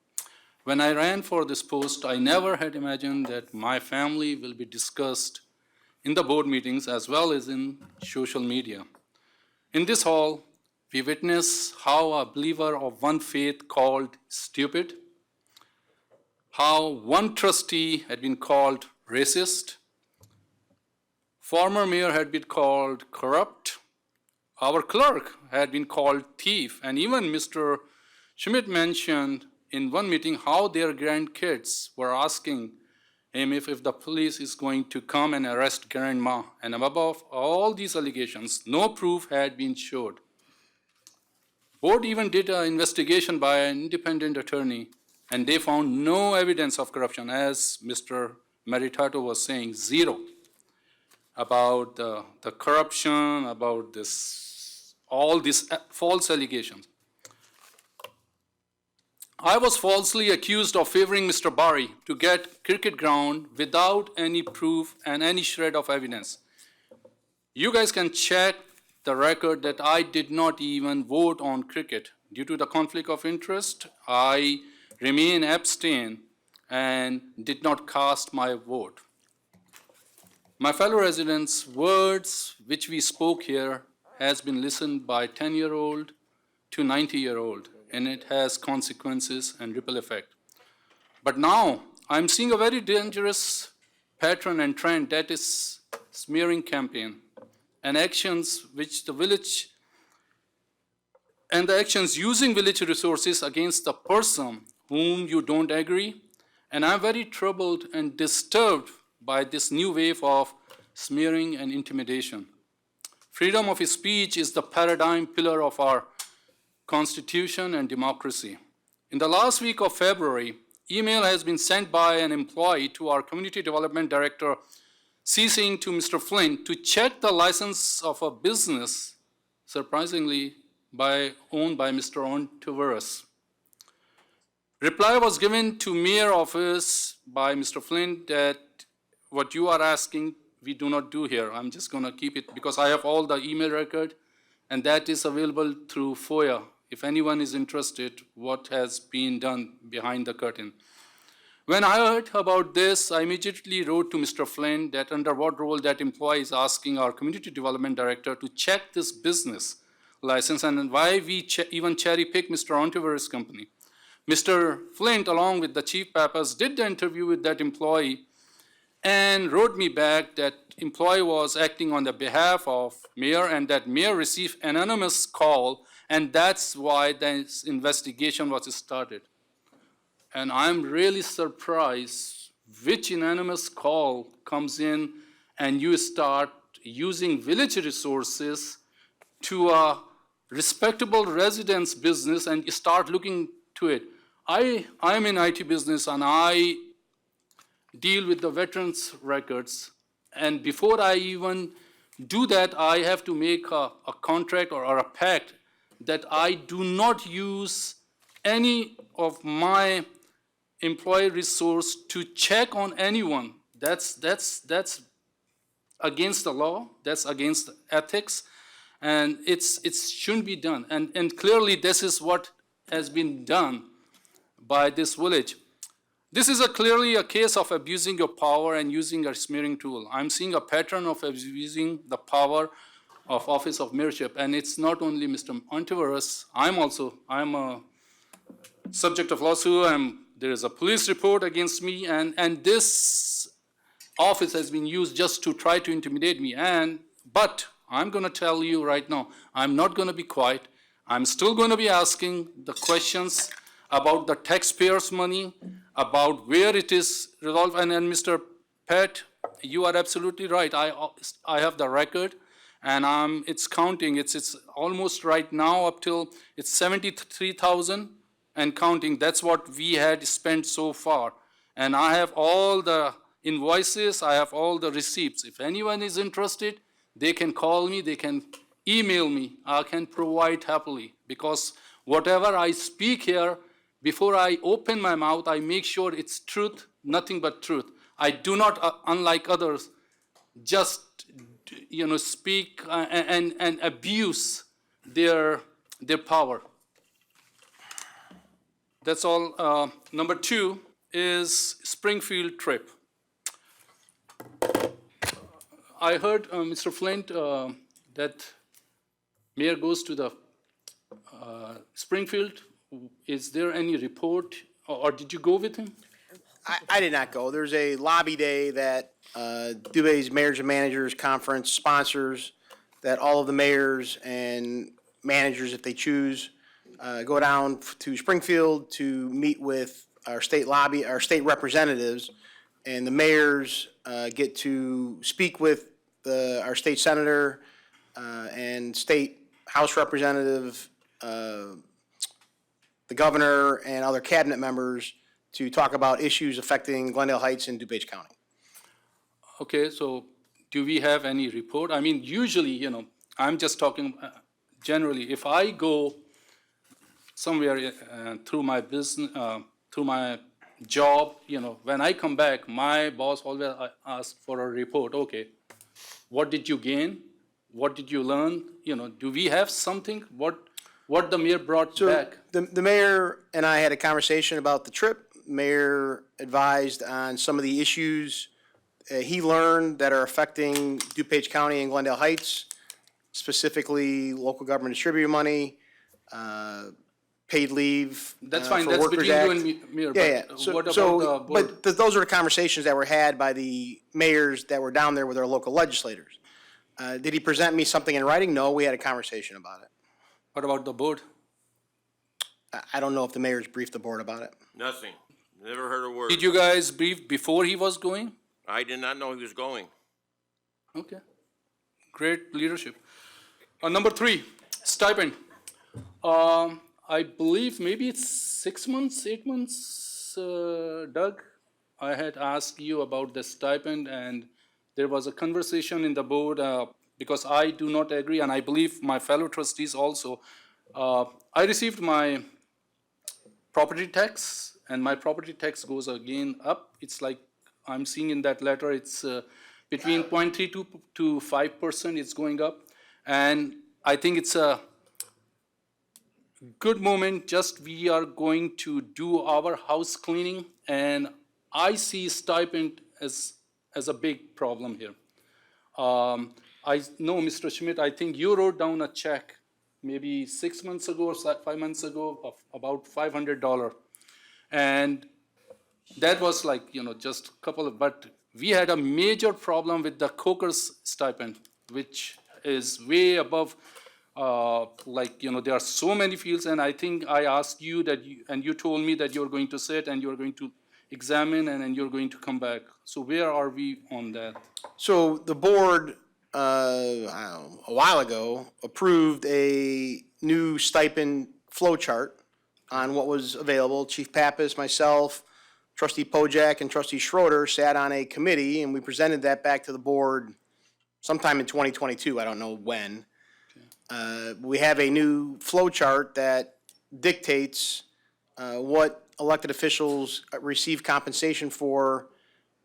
When I ran for this post, I never had imagined that my family will be discussed in the board meetings as well as in social media. In this hall, we witness how a believer of one faith called stupid, how one trustee had been called racist, former mayor had been called corrupt, our clerk had been called thief, and even Mr. Schmidt mentioned in one meeting how their grandkids were asking him if the police is going to come and arrest grandma. And above all these allegations, no proof had been showed. Board even did an investigation by an independent attorney, and they found no evidence of corruption, as Mr. Meritato was saying, zero, about the corruption, about all these false allegations. I was falsely accused of favoring Mr. Bari to get cricket ground without any proof and any shred of evidence. You guys can check the record that I did not even vote on cricket. Due to the conflict of interest, I remain abstain and did not cast my vote. My fellow residents' words which we spoke here has been listened by 10-year-old to 90-year-old, and it has consequences and ripple effect. But now I'm seeing a very dangerous pattern and trend, that is smearing campaign and actions which the village and the actions using village resources against the person whom you don't agree. And I'm very troubled and disturbed by this new wave of smearing and intimidation. Freedom of speech is the paradigm pillar of our Constitution and democracy. In the last week of February, email has been sent by an employee to our Community Development Director, CCing to Mr. Flynn to check the license of a business, surprisingly, owned by Mr. Ontiveros. Reply was given to Mayor Office by Mr. Flynn that what you are asking, we do not do here. I'm just going to keep it because I have all the email record, and that is available through FOIA. If anyone is interested, what has been done behind the curtain. When I heard about this, I immediately wrote to Mr. Flynn that under what role that employee is asking our Community Development Director to check this business license and why we even cherry pick Mr. Ontiveros' company. Mr. Flint, along with the Chief Pappas, did the interview with that employee and wrote me back that employee was acting on the behalf of mayor and that mayor received anonymous call, and that's why this investigation was started. And I'm really surprised which anonymous call comes in and you start using village resources to a respectable residence business and you start looking to it. I'm in IT business and I deal with the veterans records, and before I even do that, I have to make a contract or a pact that I do not use any of my employee resource to check on anyone That's against the law, that's against ethics, and it shouldn't be done. And clearly, this is what has been done by this village. This is clearly a case of abusing your power and using a smearing tool. I'm seeing a pattern of abusing the power of office of mayorship, and it's not only Mr. Ontiveros. I'm a subject of lawsuit. There is a police report against me, and this office has been used just to try to intimidate me. But I'm going to tell you right now, I'm not going to be quiet. I'm still going to be asking the questions about the taxpayers' money, about where it is resolved. And Mr. Pat, you are absolutely right. I have the record, and it's counting. It's almost right now up till it's 73,000 and counting. That's what we had spent so far. And I have all the invoices. I have all the receipts. If anyone is interested, they can call me. They can email me. I can provide happily, because whatever I speak here, before I open my mouth, I make sure it's truth, nothing but truth. I do not, unlike others, just speak and abuse their power. That's all. Number 2 is Springfield trip. I heard Mr. Flint that mayor goes to the Springfield. Is there any report, or did you go with him? I did not go. There's a lobby day that Dubai's Mayors and Managers Conference sponsors, that all of the mayors and managers, if they choose, go down to Springfield to meet with our state representatives, and the mayors get to speak with our state senator and state House representative, the governor, and other cabinet members to talk about issues affecting Glendale Heights and DuPage County. Okay, so do we have any report? I mean, usually, I'm just talking generally. If I go somewhere through my business, through my job, when I come back, my boss always asks for a report. Okay, what did you gain? What did you learn? Do we have something? What the mayor brought back? The mayor and I had a conversation about the trip. Mayor advised on some of the issues he learned that are affecting DuPage County and Glendale Heights, specifically local government distributor money, paid leave. That's fine. for That's Workers between Act. you and me, Mayor. Yeah, but yeah. what about the board? But those are the conversations that were had by the mayors that were down there with our local legislators. Did he present me something in writing? No, we had a conversation about it. What about the board? I don't know if the mayors briefed the board about it. Nothing. Never heard a word. Did you guys brief before he was going? I did not know he was going. Okay. Great leadership. Number 3, stipend. I believe maybe it's 6 months, 8 months, Doug. I had asked you about the stipend, and there was a conversation in the board because I do not agree, and I believe my fellow trustees also. I received my property tax, and my property tax goes again up. It's like I'm seeing in that letter, it's between 0.32 to 5%, it's going up. And I think it's a good moment, just we are going to do our house cleaning, and I see stipend as a big problem here. I know, Mr. Schmidt, I think you wrote down a check maybe 6 months ago or 5 months ago of about $500. And that was like, just a couple of, but we had a major problem with the coker's stipend, which is way above, there are so many fields, and I think I asked you that, and you told me that you're going to sit and you're going to examine and then you're going to come back. So where are we on that? So the board, I don't know, a while ago, approved a new stipend flow chart on what was available. Chief Pappas, myself, Trustee Pojak, and Trustee Schroeder sat on a committee, and we presented that back to the board sometime in 2022, I don't know when. We have a new flow chart that dictates what elected officials receive compensation for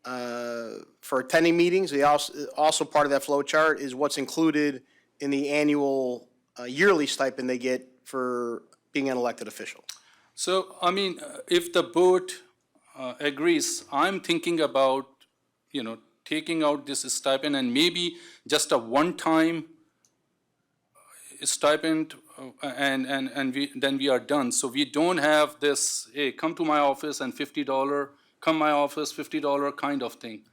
for attending meetings. They also part of that flow chart is what's included in the annual yearly stipend they get for being an elected official. So, I mean, if the board agrees, I'm thinking about, taking out this stipend and maybe just a one-time stipend and then we are done. So we don't have this, hey, come to my office and $50, come my office, $50 kind of thing.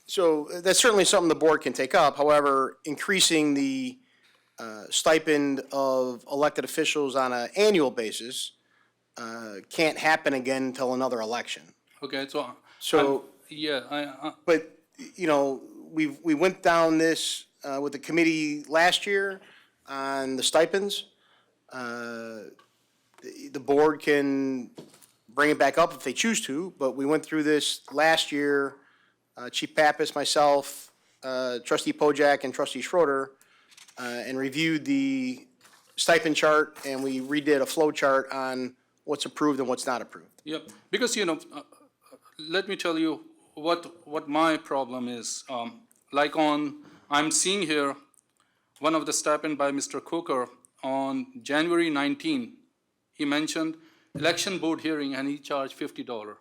So that's certainly something the board can take up. However, increasing the stipend of elected officials on an annual basis can't happen again until another election. Okay, so. So, Yeah, but, we went down this with the committee last year on the stipends. The board can bring it back up if they choose to, but we went through this last year, Chief Pappas, myself, Trustee Pojek, and Trustee Schroeder, and reviewed the stipend chart, and we redid a flow chart on what's approved and what's not approved. Yep, because, let me tell you what my problem is. I'm seeing here, one of the stipend by Mr. Coker on January 19, he mentioned election board hearing and he charged $50.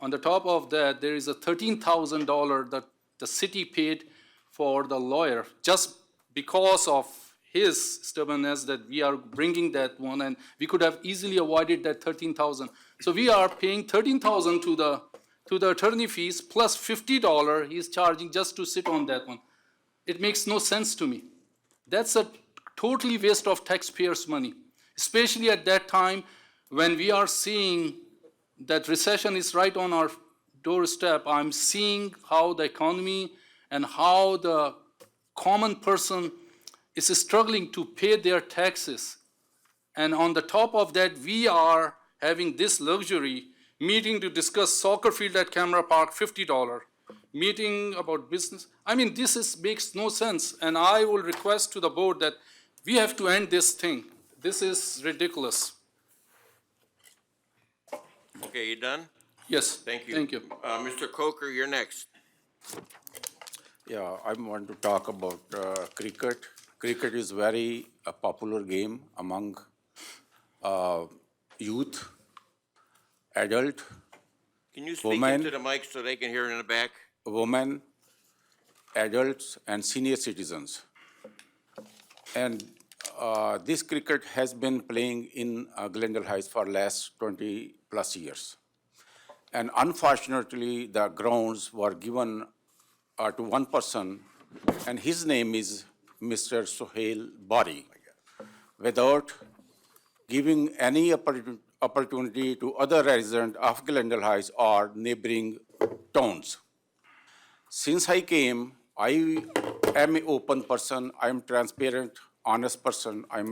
On the top of that, there is a $13,000 that the city paid for the lawyer just because of his stubbornness that we are bringing that one, and we could have easily avoided that $13,000. So we are paying $13,000 to the attorney fees plus $50 he's charging just to sit on that one. It makes no sense to me. That's a totally waste of taxpayers' money, especially at that time when we are seeing that recession is right on our doorstep. I'm seeing how the economy and how the common person is struggling to pay their taxes. And on the top of that, we are having this luxury meeting to discuss soccer field at Camera Park, $50. Meeting about business. I mean, makes no sense. And I will request to the board that we have to end this thing. This is ridiculous. Okay, you done? Yes. Thank you. Thank you. Mr. Coker, you're next. Yeah, I want to talk about cricket. Cricket is very popular game among youth, adult, Can you speak women, into the mic so they can hear in the back? women, adults, and senior citizens. And this cricket has been playing in Glendale Heights for last 20 plus years. And unfortunately, the grounds were given to one person, and his name is Mr. Sohail Bari, without giving any opportunity to other residents of Glendale Heights or neighboring towns. Since I came, I am an open person, I'm transparent, honest person. I'm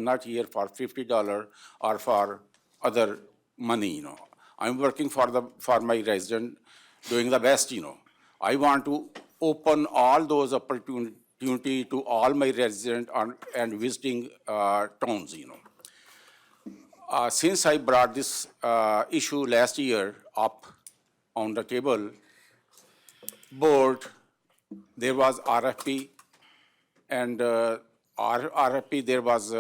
not here for $50 or for other money, I'm working for my resident, doing the best, I want to open all those opportunity to all my residents and visiting towns, Since I brought this issue last year up on the table, board, there was RFP, and RFP there was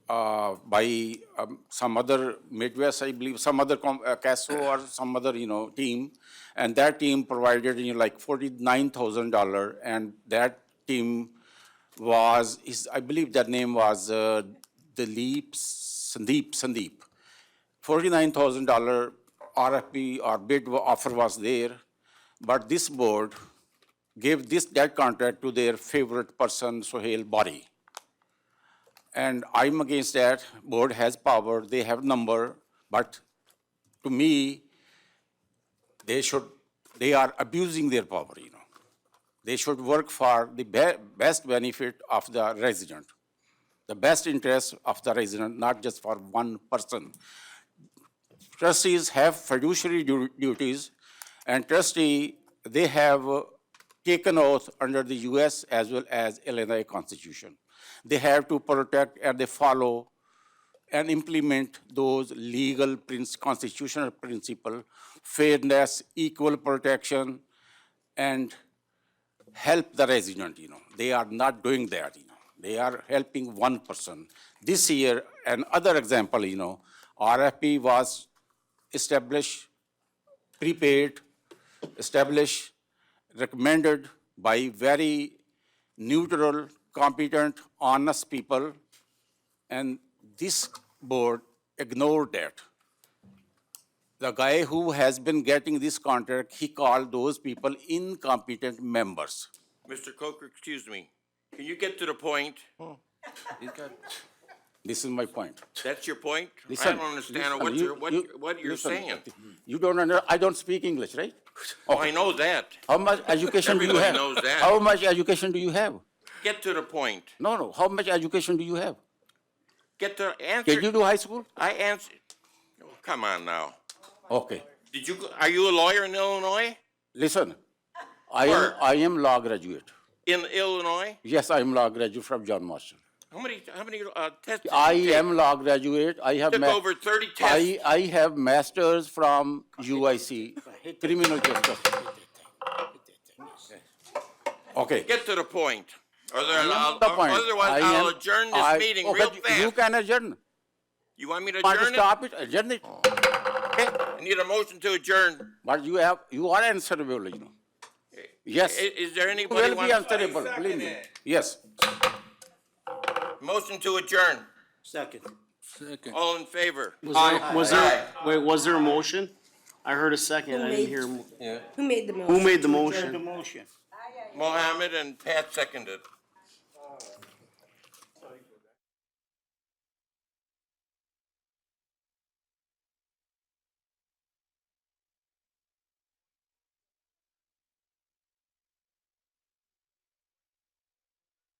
by some other Midwest, I believe, some other Castro or some other team, and that team provided like $49,000, and that team was I believe that name was Sandeep. $49,000 RFP or bid offer was there, but this board gave that contract to their favorite person, Sohail Bari. And I'm against that. Board has power, they have number, but to me, they are abusing their power, They should work for the best benefit of the resident, the best interest of the resident, not just for one person. Trustees have fiduciary duties, and they have taken oath under the US as well as Illinois Constitution. They have to protect and they follow and implement those legal constitutional principle, fairness, equal protection, and help the resident, They are not doing that, They are helping one person. This year, another example, RFP was established, prepared, established, recommended by very neutral, competent, honest people, and this board ignored that. The guy who has been getting this contract, he called those people incompetent members. Mr. Coker, excuse me. Can you get to the point? This is my point. That's your point? I Listen, don't understand listen, what you're listen. saying. You don't I don't speak English, right? Oh, I know that. How much education do you Everybody have? knows that. How much education do you have? Get to the point. No, how much education do you have? Get to answer. Can you do high school? I answered. Oh, come on now. Okay. Are you a lawyer in Illinois? Listen, Where? I am law graduate. In Illinois? Yes, I am law graduate from John Marston. How many tests did I you take? am law graduate. I have Took over 30 tests. I have masters from UIC, criminal justice. Okay. Get to the point. The point. Otherwise, I'll adjourn this meeting okay, real fast. You can adjourn. You want me to Want to adjourn it? stop it? Adjourn it. Okay. I need a motion to adjourn. But you are answerable, Yes. Is there You anybody will be want answerable, believe me. Yes. motion to adjourn? Second. Second. All in favor? Was there a motion? I heard a second, I didn't hear. Who made the motion? Who made the to motion? adjourn? Motion. Mohammed and Pat seconded.